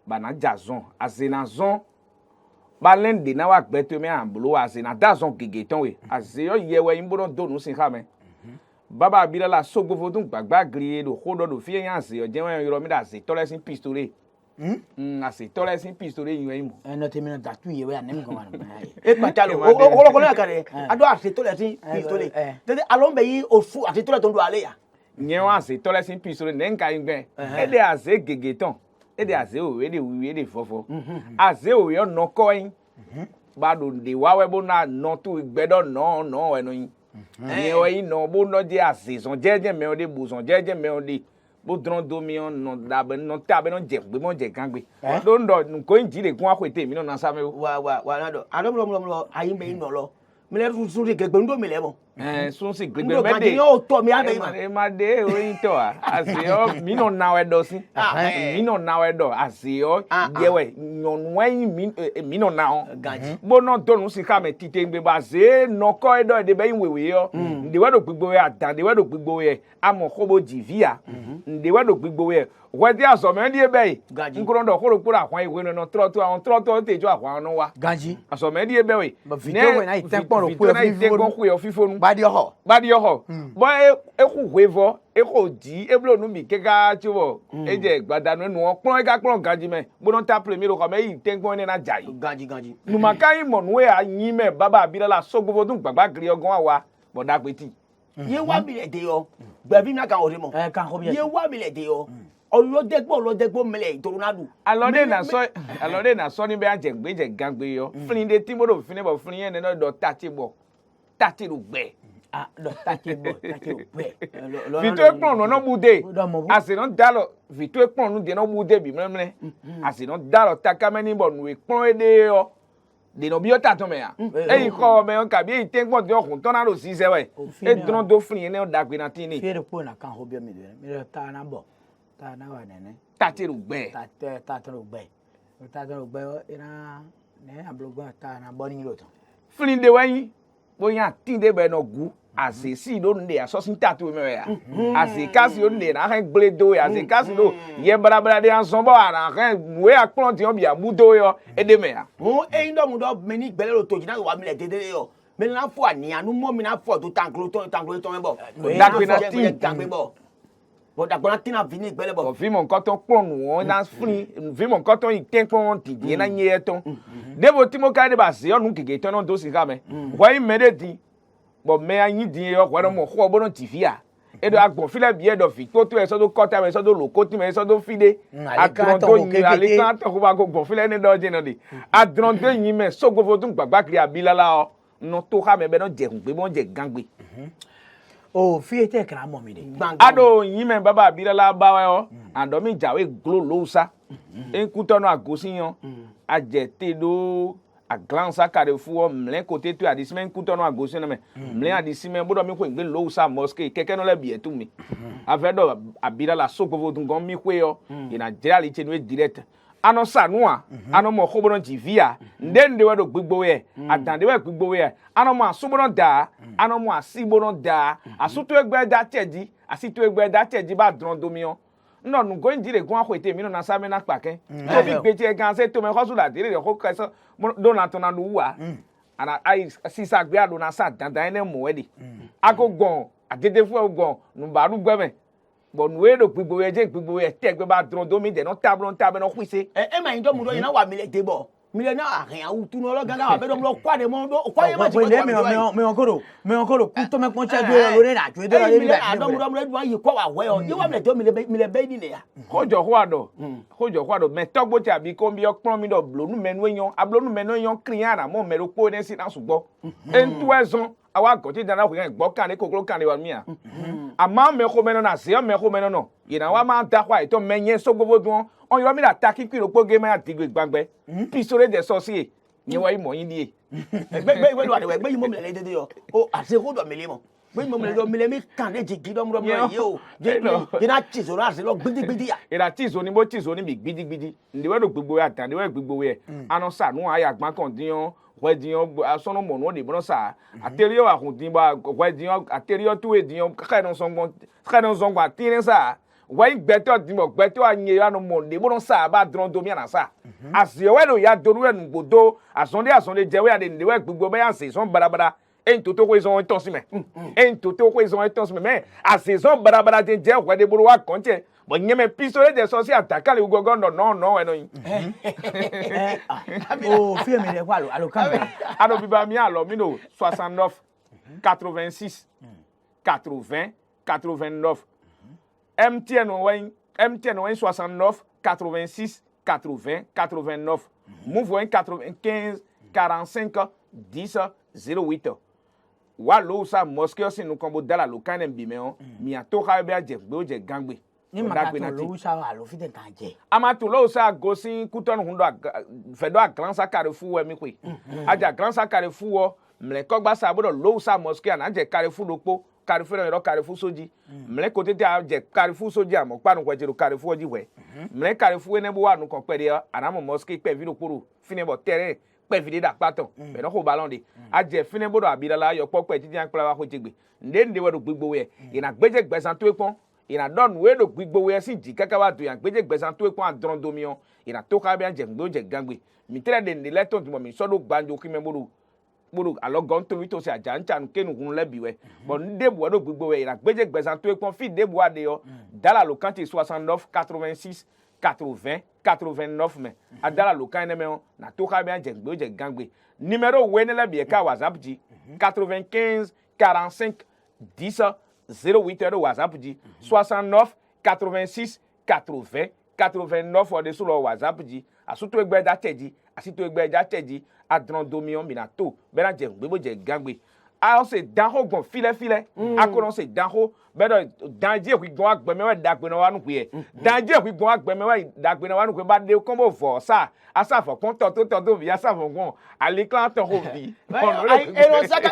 ba na jazon ase na zon ba len de na wa gbe to me ambulo ase na dazon gege ton we ase yo ye we bono donu si ka me baba bila la sogbo fodun gbagba gri do hodo do fi yan ase yo je wen yo mi da ase tolesin pistolet ase tolesin pistolet yin yin mo no te mi na da tu ye we anem ko ma e patalo o ko na kare ado ase tolesin pistolet tete alombe yi ofu ase tolet ton do ale ya nyen wa ase tolesin pistolet nen ka yin gbe e de ase gege ton e de ase o we de wi de fofo ase o yo no ko yin ba do de wa we bo na no tu gbedo no eno yin nyen o yin no bo no je ase son jeje me o de bu son jeje me o de bo dron do mi on no da be no ta be no je gbe mo je kan gbe do ndo nko yin ji le kun akwete mi no na sa me wa na do ado ayin be yin no lo mi le sun ri gegbe ndo mi le mo sun si gbegbe ndo me ma de di o to mi abe ma e ma de o yin to ase yo mi no na we do si mi no na we do ase yo je we nyon wen mi no na o gaji bo no donu si ka me tite ngbe ba se no ko e do de be yin wewe yo nde we do gbigbo we atan de we do gbigbo we amo ko bo jivia nde we do gbigbo we we ti aso me die be nkuro ndo koro kura akwan iwe no troto te jo akwan no wa ganji aso me die be we ba video we na itempo ro ku yo fifonu badi ho bo e ku hwevo e ko di e blo nu mi keka chubo e je gbadanu nu opon e ka pon ganji me bo no ta premier ko me yi tengbon ni na jai gaji nu makai mo nu e ayin me baba abirala sogbo dun gbagba gri ogun awa boda peti ye wa mi le de yo gbe bi na kan o re mo kan ko bi ye wa mi le de yo olodegbo mele itorunadu alode na so ni be anje gbe je gangbe yo flin de ti bodo flin bo flin yen no do tati ru gbe do tati gbe vito epon no bude ase no dalo vito epon nu de no bude bi mremre ase no dalo takameni bo nu epon ede yo de no bi o ta to me ya e ko me on ka bi e tengbon de okun to na ro si se we e dron do flin yen o dagbe na tin ni fere po na kan ho bi mi de mi ta na bo ta na wa nene tati ru gbe ta ru gbe ina ne ablogun ta na bo ni lo tan flin de wayin boyan tin de be no gu ase si do nde aso sin tatu me ya ase kasi o nde na kan gble do ya ase kasi do ye bra de anson bo ara kan we akpon ti on bi abudo yo e de me ya o e ndo mu do me ni gbele lo toji na wa mi le dede yo me na fo ani anu mo mi na fo to tanklo to me bo dagbe na tin dagbe bo bo dagbe na tin na vini gbele bo fi mo nkan ton pon nu won na free fi mo nkan ton iten pon ti de na nye ton debo ti mo ka de ba se onu keke ton no do si ka me wa yi me de di bo me ayin din yo kwa mo ho bo no ti fi a e do agbon file bi e do fi to e so do kota me so do loko ti me so do fide adron to yin ale kan to ko ba go gbon file ni do je no de adron to yin me so go fo tun gbagba kiri abilala o no to ka me be no je kun pe mo je gangbe o fi ete kra mo mi de ado yin me baba abilala ba wa o ando mi jawe glo lo sa enku to no agosin yan ajete do a grand sakare fu o mlen côté tu adismen ku to no agosin me mlen adismen bodo mi ko ngbe lo sa mosque keke no le bi etu mi avedo abilala so gbo dun gon mi kwe yo ina generally chenu direct ano sanua ano mo khobono jivia ndende wedo gbigbo we adande we gbigbo we ano mo asubono da ano mo asibono da asutu egbe da teji asitu egbe da teji ba dron domio no nu go ndire gun akwete mi no na same na pake so bi gbeje gan se to me khosu la dire ko keso do na to na lu wa ana ai sisa gbe ado na sa dandan ene mo we di agogon agede fu ogon nu baru gbeme bon we do gbigbo we je gbigbo we te gbe ba dron domi de no tablo no kwise e ma ndo mu do yin na wa mi le de bo mi le na ahin awu tu no lo gaga wa be do lo kwa de mo do kwa ye ma ti me onkoro ku to me pon che do lo re na ju do lo re bi ado mu do wa yi kwa wa we o ye wa mi le to mi le be ni ne ya hojo kwa do me togbo ti abi ko bi opon mi do blonu menu eyan ablonu menu eyan krian mo me ro po ne si na sugbo entu ezon awa go ti dana we gbo kan ni kokoro kan ni wa mi a ama me ko meno na se me ko meno no yina wa ma da kwa ito menye so gbogbo dun on yo mi da taki kiro po game ati gbangbe pisore de so si ni wa imo yin die Gbe lo ade gbe yimo mi le dede yo. O ase ko do mi le mo. Gbe yimo mi le do mi le mi kan le jigi do mo ye o. Je na chi so ase lo gbidi ya. Era tizo ni mo tizo ni mi gbidi ndi we do gbogbo ya tan ndi we gbogbo ye ano sa nu aya gban kan diyan we diyan asono mo no de bo sa ateriyo akun ba we diyan ateriyo tu e diyan ka no songbon atirin sa we gbeto dimo gbeto anye ya no mo de bo sa ba dron do mi na sa asiye we do ya doru enu gbodo asonde je we ade ndi we gbogbo be ya se son barabara en toto ko izon ton si me en toto ko izon ton si me asizon barabara je we de bo wa konche bo nyeme pisole de so si ataka le gogo no eno yin o fi mi le kwa alo kan ano biba mi alo mi no 69 86 80 89 MTN wen 69 86 80 89 Move wen 95 45 10 08 wa lo sa mosque si nu kombo dala lo kan em bi me on mi atoka be aje gbe o je gangbe ni ma ka to lo sa alo fi den kan je amatu lo sa gosin kuton hundo fedo a grand sa Carrefour we mi pe aja grand sa Carrefour wo mle ko gba sa bodo lo sa mosque na je Carrefour lopo Carrefour ro Carrefour soji mle ko tete a je Carrefour soji amo panu ko jero Carrefour ji we mle Carrefour ne bo wa nu kon pe de anamo mosque pe vi lokoro fine bo terrain pe vi da paton be no ko balonde aje fine bodo abirala yo po pe ti jan pla wa ko jegbe nde we do gbogbo we ina gbeje gbesan to epon ina don we do gbigbo we si ji kaka wa do yan gbeje gbesan to epon adron domion ina to ka bi anje gbo je gangbe mi tere de ni leton ti mo mi so do gbanjo ki me bodo alogon to wi to se aja ncha kenu kun lebi we but nde bo do gbigbo we ina gbeje gbesan to epon fi de bo ade yo dala lo kan ti 69 86 80 89 me adala lo kan ne me na to ka bi anje gbo je gangbe numéro we ne lebi e ka WhatsApp ji 95 45 10 08 heures WhatsApp dit 69 86 80 89 heures sur le WhatsApp dit a surtout egbe da teji a surtout egbe da teji a dron domion minato be na je gbebo je gangbe a se dan ho gon file a ko se dan ho be do dan je ku gon agbe me wa dagbe na wa nu pe dan je ku gon agbe me wa dagbe na wa nu pe ba de ko mo fo sa asa fo kon to bi asa fo gon ali clan to ho bi eno saka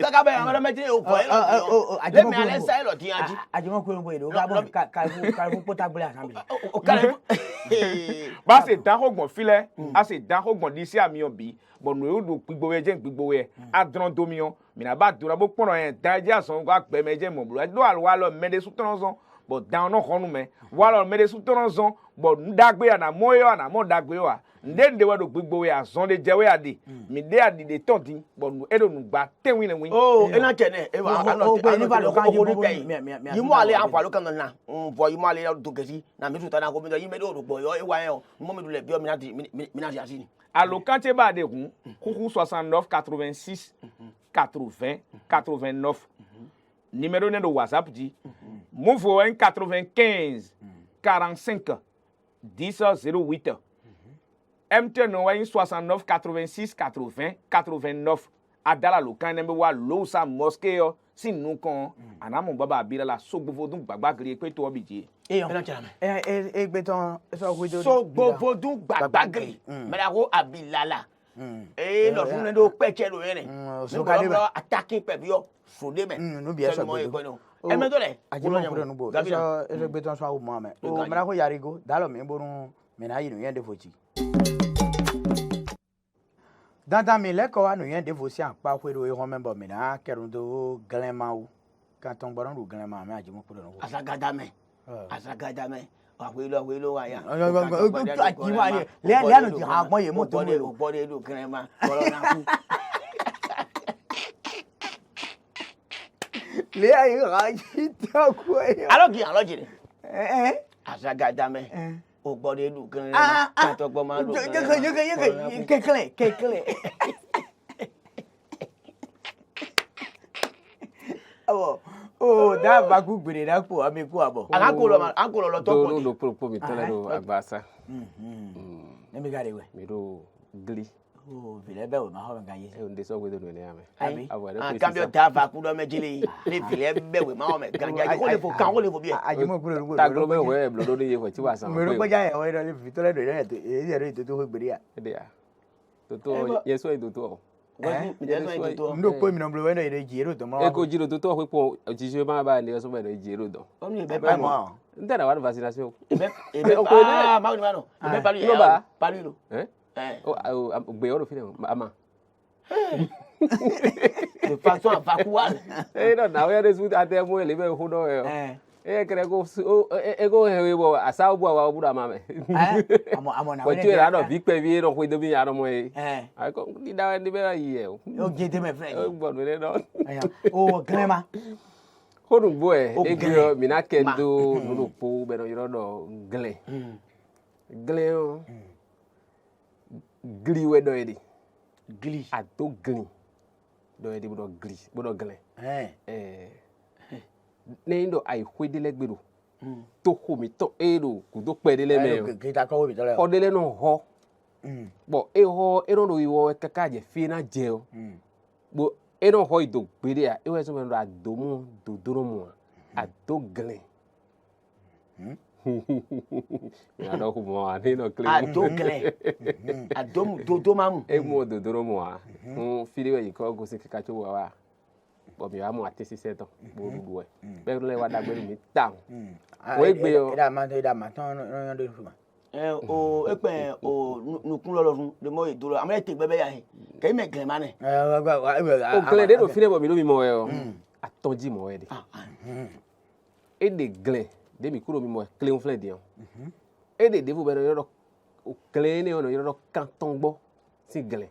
kaka be amara meje o fo le me ale sai lo ti aji ajimo ko ngo edo ga bo ka potable assembly o kare ba se dan ho gon file a se dan ho gon di si ami obi bonu e do gbigbo we je gbigbo we adron domion mi na ba dura bo pon en daje asan ko agbe meje mo bro do alwa lo mede su tonzon but down no honu me wa lo mede su tonzon but ndagbe ya na moyo na mo dagbe wa nde we do gbigbo we asan de je we ade mi de ade de tontin bonu e do nu gba tenwin le win oh ena kene e wa ano ni ba lo kan je bo yimo ale anfa lo kan na bo yimo ale do gesi na mi tuta na ko mi do yime do gbo yo e wa en mo mi do le bi o mi na ti asini alo kan te ba de kun kuku 69 86 80 89 numéro de WhatsApp dit Move 95 45 10 08 MTN 69 86 80 89 adala lo kan ne wa lo sa mosque yo sinu kan anamu baba abira la so gbofo dun gbagba kiri pe to obije egbe ton so gbofo dun gbagba kiri me la ko abilala lo fun ne do peche lo yen so ka le attacking pe bi yo so de me no bi eso e me do le ajimo ko no bo so egbe ton so mo me o me la ko yarigo dalo me borun me na yinu yen de fochi dandan mi leko wa no yen de fochi an pa kwero e ho member mi na kerun do glenma o kan ton gboran ru glenma me ajimo ko no asagada me we lo wa ya ajiwa ni le anu ti ha gbon ye mo to mo bo de lu glenma bolo na ku le ayi ga ji to ko e aloji asagada me o bo de lu glenma kan to gbo ma lu kekele awo o da ba ku gbere da po ami ku abo anko lo to ko do pro mi tele do agbasa nemi gare we mi do gli o vile be o ma ho nga ye e onde so we do ne ame abi cambio ta va ku do mejile le vile be we ma o me ganja ko le fo bi ajimo ku lo ta glo me we blo do ye fo ti wa san mi ro gbaja e o ro le fi to le do e to ho gbere ya de ya Toto yeso e toto. Ndo po mi no blo wendo ide jiro to mo. E ko jiro toto ko po jije ma ba ni so ba no jiro do. Oni be pa mo. Ndara wa vaccination. Ebe ah ma ni ma no. Ebe palu No ba. Palu lo. O gbe o fi ama. De façon vacuale. No na we dey suit ate mo ele be ho do e. Kere go go he bo asa bo wa bu da ma me. Amo na Ko tu era do bi pe bi no ko do bi ya no mo e. Ai ko di da ni be yi e. O gete me friend. O gbo no le no. O grema. Ko du bo e gbe mi na kendo no po be no yoro do gle. Gle o. Gli we do edi. Gli. A do gli. Do edi bo do gli, bo do gle. Nendo ai hwedele gbero. To ho mi to ero ku do pedele me. Kita ko bi tole. Ho dele no ho. Bo e ho e no do iwo kaka je fi na je o. Bo e no ho ido gbere a e we so me do adomu do doro mu a do gle. Ya do ku mo ani no kle. Adogle. Adom do mamu. E mo do doro mu a. Fi le yi ko go se kaka cho wa. Bo mi wa mo atesi seto bo du we. Be le wa da gbere mi down. We gbe o. Da ma ton no do fuma. O epe o nukun lo fun de mo iduro amere te gbebe ya he ke me glen mane O glen de do fi le bo mi lo mi mo e o. Atonji mo e de. E de glen de mi kuro mi mo clean flen de o. E de devu be no o glen ni o no yoro kanton gbo si glen.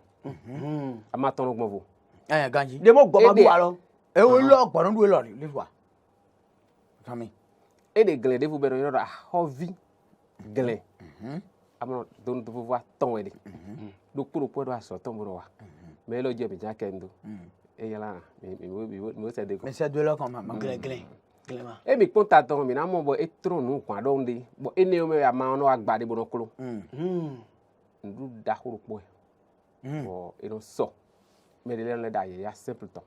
Ama ton gbon vo. Ganji. de mo gbo ma bu wa lo E wo lo gbon do lo ni wa. Kami. E de glen devu be no yoro hovi glen. Amo don do vo ton e de. Do kuro po do aso ton bo wa. Me lo je mi ja kendo. E yala mi se de ko. Mais c'est de là comme ma glen. E mi ponta ton mi na mo bo e tron nu kwa don de. Bo ene o me ya ma no agbade bo no klo. Ndu da huru po. Bo e no so. Me de le da ye ya simple ton.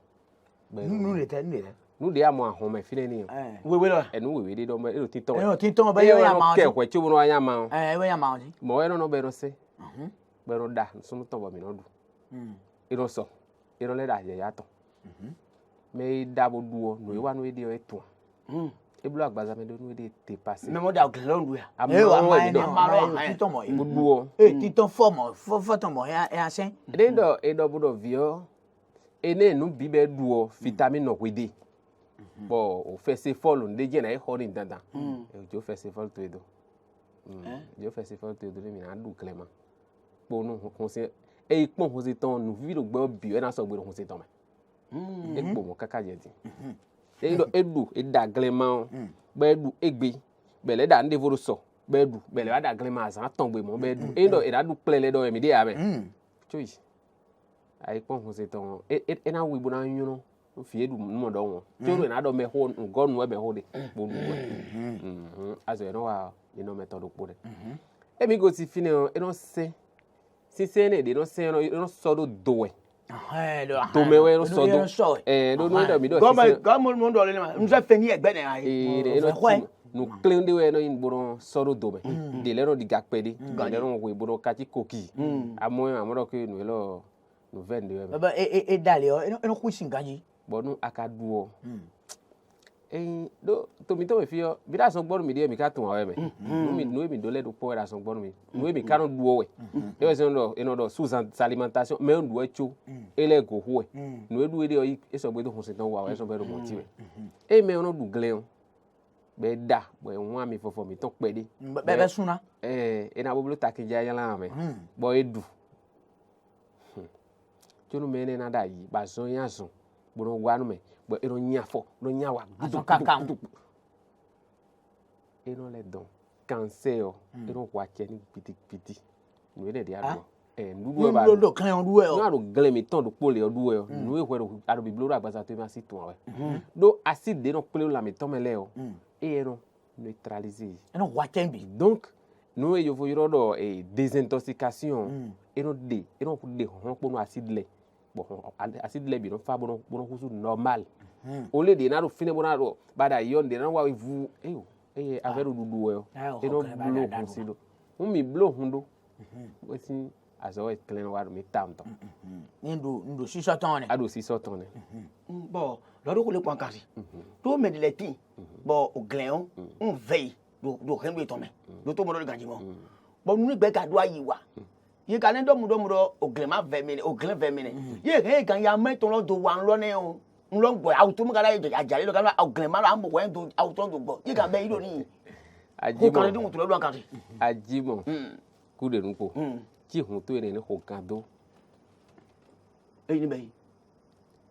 Nous le ten ni. Nu de amo ahon me fine ni. we lo E nu we de do me e lo ti ton. E o tin ton ba yo ya ma. Ke ko chi bo no anya ma. We ya ma. Mo e no be no se. Be no da so ton bo mi no du. E no so. E no le da ye ya ton. Me da bo duo no e wa no e de e ton. E blo agbaza me do no e de te passer. me mo da glen lo ndu ya E wa ma ni Amaro, ma tin ton mo. Bo duo. E tin ton fo ton mo ya asen. E do bo do vio. E ne nu bi be duo vitamine no kwede. Bo o festival nde je na e horin dandan. E jo festival to edo. Jo festival to edo mi na du clement. Po nu kon se e ipon ho se ton nu vi do gbe bi e na so gbe ho se ton me. E po mo kaka je ti. E do edu e da clement. Be du egbe. Be le da nde vo so. Be du be le wa da clement azan ton gbe mo be du. E do e da du plele do e mi de ya me. Choi. Ai pon ho se ton e na wi bu na yun no fi edu mo do won ti o na do me ho ngo nu e be ho de bo du aso e no wa ni no method po de e mi go ti fine e no se si se ne de no se no so do do e do me we no so do do no do mi do si go mo do le ma nse fe ni egbe na e no no clean de we no in boro so do me de le no di gakpe de de no we boro ka ti koki amo ko no lo no vende we Baba e dale o e no kusin ganji. Bonu akaduo. Do to mi to me fio bi da so gbonu mi de mi ka tun awe me. No mi do le do po da so gbonu mi. No mi ka no duo we. E we se no e no do sous alimentation me ndu echo ele go ho e. No edu e de o e so gbe do ho se tan wa e so be do mo ti we. E me no du glen. Be da bo e won mi fofo mi ton pe de. Be suna. E na boblo takinja yan la me. Bo edu. Tunu me ne na da yi ba so yan so. Bono gwa no me bo ero nyafo no nyawa Kakam. Ero le don cancer ero kwa cheni piti no ele dia do ndu ba do kan on du e o no aro glen mi ton do pole o du e o no e hwero aro biblo ra gbasa to ma si ton we do acide de no pole la mi ton me le o e ero neutraliser e no wa chen bi donc no e yo fo yoro do désintoxication ero de hon po no acide le bon acide le bi no fa bono kusu normal o le de na ro fine bona ro bada yon de na wa vu affaire dudu e no blow consido mi blow hundo wetin azo e clean wa mi tam to ndo shisha tone ado si so ton bon lọ́dún kò lè pọn kàrí tó mẹ́dìlẹ̀ tí bọ̀ ògìlẹ̀hún ń vẹ́ yìí ló hẹ́nu ètò mẹ́ ló tó mọ́dọ́ gànjì mọ́ bọ̀ nínú ìgbẹ́ gàdúrà yìí wà yìí kan ní dọ́mùdọ́mùdọ́ ògìlẹ̀ má vẹ́ mi ní ògìlẹ̀ vẹ́ mi ní yìí kàn kan ya mẹ́tọ́ lọ́dọ̀ wà ńlọ ní o ńlọ gbọ̀ àwùjọ mú kàdá yìí àjàlẹ́ lọ́kàn ògìlẹ̀ má lọ́ àmọ̀ wẹ́n àwùjọ tó gbọ̀ yìí kan bẹ́ yìí lónìí kó kàrí dín kùtù lọ́dún àkàrí. ajimo ku de nupo tí hun tó ere ní ho kan do èyí ni bẹ́yìí.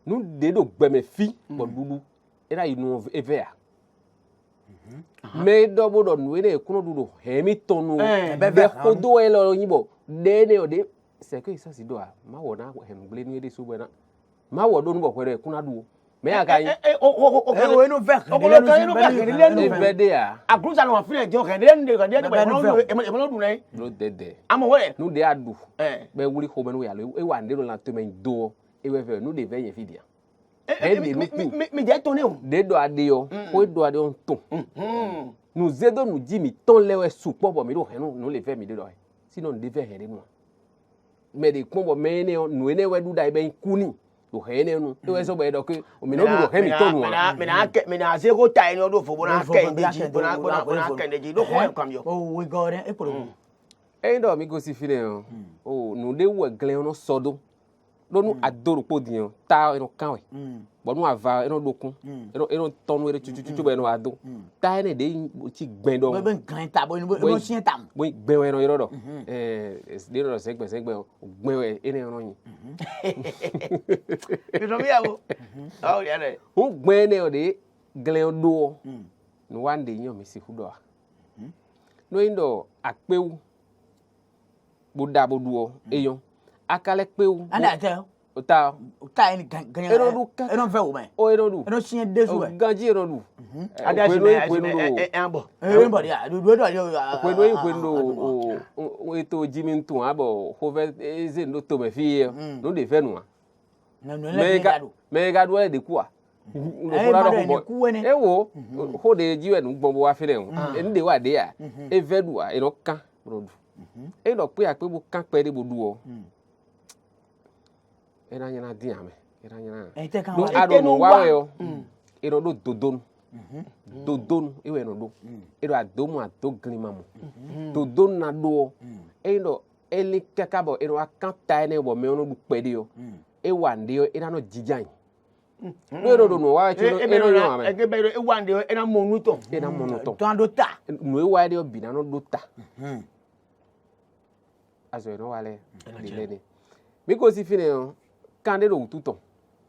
nu de do gbẹmẹ fi bọ dudu era inu eve a me do bo do nu ene kuno dudu hemi tonu be kodo e lo yibo de ne o de se ko isa si do a ma wo na hem gle nu ede so bo na ma wo do nu bo kwere kuna du me aka yi o enu ve eve de a agrusa no afin ejo kan de ne kan de e mo dun nei bro dede amo we nu de adu be wuri ho be nu ya lo e wa nde lo la to me do e we ve nu de ve ye fidia mi jẹ́ tó ní o. de do ade yo ko do ade on ton nu zedo nu ji mi ton lewe su po bo mi do henu nu le fe mi de do sinon de fe here nu me de pon bo me ne nu ene we du dai ben kuni do hene nu e we so be do ke o mi no du he mi ton nu mi na se ko ta ni o do fo bona ke ndeji bona ke ndeji do ko kam yo. o we go there e pro e ndo mi go si fine o nu de we glen no sodo lonu adoro po diyan ta eno kan we bonu ava eno dokun eno tonu ere chuchuchu be eno ado ta ene de ti gben do bo gan ta bo no sin tam bo gben we eno iro do de ro segbe o gben we ene eno yin mi mi yawo o ya de o gben ene o de glen do no one day yan mi si fudo a no indo apewu boda boduo eyon akale pewu anda te o ta en gan eno du ka eno ve o me o eno du eno sin desu we ganji eno du ada si e ambo bo dia du do yo kwendo o eto jimi ntun abo ho ve eze ndo to me fi no de fe nu a no le gadu me gadu e de ku a no ko ra ro bo e wo ho de jiwe nu gbon bo wa fi le en de wa de a e ve du a eno kan bro du e lo pe a pe bo kan pe de bo du o era nyana di ame era nyana te kan no ado no wa we o ero do dodon dodon e we no do ero adomu adogrin mamu dodon na do e ndo eli kakabo ero akanta ene bo me onu du pede o e wande o era no jijan no ero do no wa ero yo ame e be e wande era monuto to ando ta no e wa de o bina no do ta azo no wale dileni mi ko si fine o kande do tuto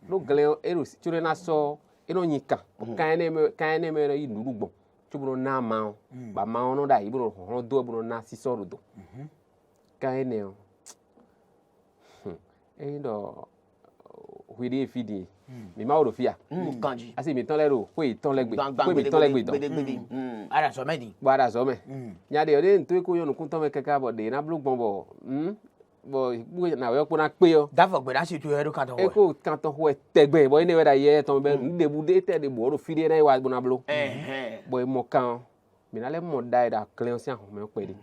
no glen ero chure na so ero nyika kan ene me yi nurugbo chuburo na ma ba ma no da iburo ho do buro na si so do kan ene o ndo hwiri fidi mi ma o do fia kanji asi mi ton lero ko iton legbe ko mi ton legbe don ara so me di gbara so me nya de ode nto ko yo nu kun ton me keka bo de na blugbon bo bo na we ko na pe yo da fo gbe da si tu e do kan to e ko kan to ho tegbe bo ine we da ye ton be de bu de te de bo ro fide na wa bona blo bo e mo kan mi na le mo dai da clean si ahun me pe de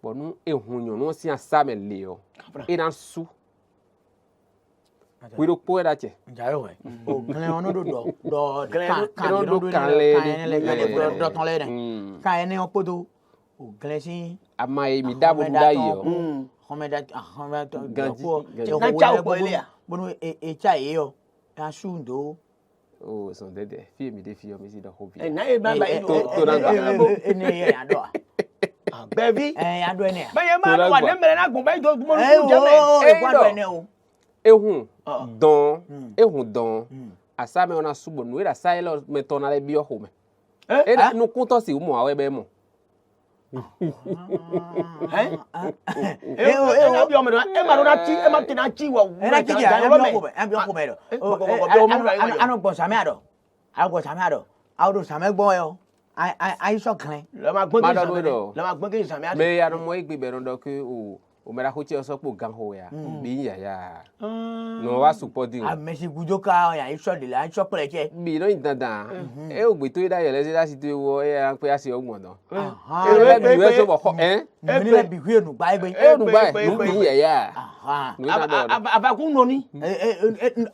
bo nu ehun yon no si asa me le yo e na su we do po da che ja yo we o glen ono do kan do kan le do ton le den kan ene o podo o glen si amai mi da bo da yo homeda ganji na cha o ile a bonu e cha e yo ya shundo o so dede fi mi de fi yo mi si da hobi na e ba ba to na ene ye ya do baby ya do ene ba ye ma wa ne mere na gun ba do mo e nu je me e kwa do ene o ehun don asa me ona subo nu era sai lo me tona le bi oho me e da nu kun to si mo awe be mo na bi o me e ma ti na chi wa era ki ja e bi o ko me do ano gbo same ado ago same ado audo same gbo yo ai so kan le ma gbon ke same ado me ya no mo igbe be ron do ke o o mera ko che so po gan ho ya bi ya no wa support di a mesi gujoka ya iso de la iso preche bi no intanda e o gbe to ida yele se da si to wo e an pe asi ogbon dan aha e be bi we so bo mi le bi hwe nu gba egbe e nu ba nu bi ya aha nu da do abakun noni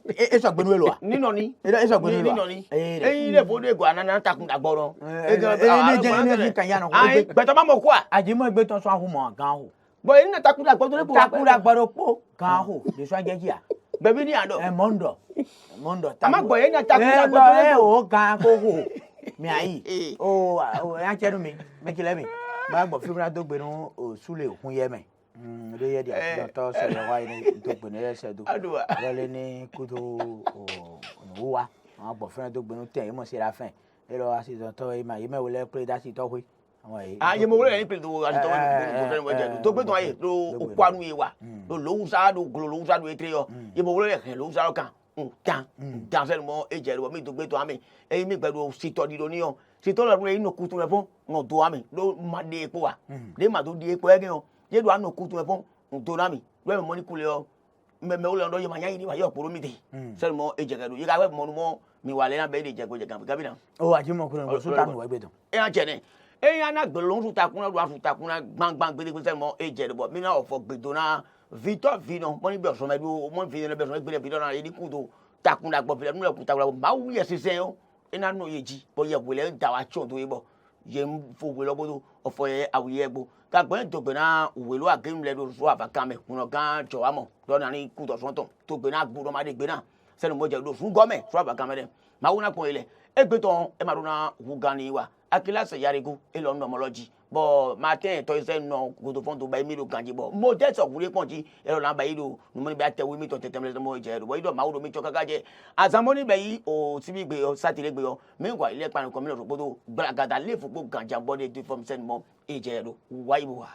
e so gbenu elo ni noni e so gbenu ni elo noni eyin le fo de go anana takun dagboro ni je ni kan ya no ai gbeto ma mo kwa ajimo egbe ton so ahumo gan ho bo eyin na takun dagboro le bo takura gboro po gan ho de so ajeji a bebi ni ando mondo ama gbo eyin na takun dagboro le bo o gan ko ho mi ayi o ya cheru mi mekile mi ba gbo fibra to gbenu o sule okun ye me de ye dia to so le wa ni to gbenu ye se do wole ni kudo o wa àwọn gbo fibra to gbenu ten mo se ra fen e lo asi to e ma ye me wo le pre da si to hui ye mo wole ni pe do asi to wo je to pe to aye lo okwanu ye wa lo lousa do glo lousa do etre yo ye mo wole le lousa kan dan seulement e je lo mi to pe to ami e mi gbedu si to di do ni o si to lo re inu kutu re fun no do ami lo ma de epo wa le ma do di epo e gan o ye do anu kutu re fun do na mi lo mo ni kule o me wole ndo ye ma yan ni wa yo poro mi de seulement e je gbedu ye ga we mo mo mi wa le na be de je go je gan gabi na o ajimo kuro ngo so tanu wa gbe don e an je ni e yan na gbe lo su takun lo asu takun gbangban gbe de seulement e je bo mi na ofo gbe do na Victor Vino mo ni be so me do mo fi ne be so gbe Victor na ye ni kudo takun da gbo fi nu le ku takun ma wu ye sisen o ina no yeji bo ye wele da wa chon to ye bo ye fo we lo bodo ofo ye awuye egbo ka gbo to gbe na uwe lo agenu le do so afaka me kuno gan jo wa mo do na ni kudo so to gbe na gbo do ma de gbe na se no mo je do fun gome so afaka me de ma wu na pon ile egbe to e ma do na wu gan ni wa akila se yarigu e lo no homology bo matin to se no godo fon to ba mi do ganji bo mo de so wure pon ji e lo la ba yi do no mo ni ba te wi mi to tete me mo je do bo yi do ma wo do mi cho kaka je azamoni be yi o ti bi gbe o satire gbe o mi wa ile pan ko mi lo so bodo gbagada le fo gbo ganja bo de do from send mo e je do wa yi bo wa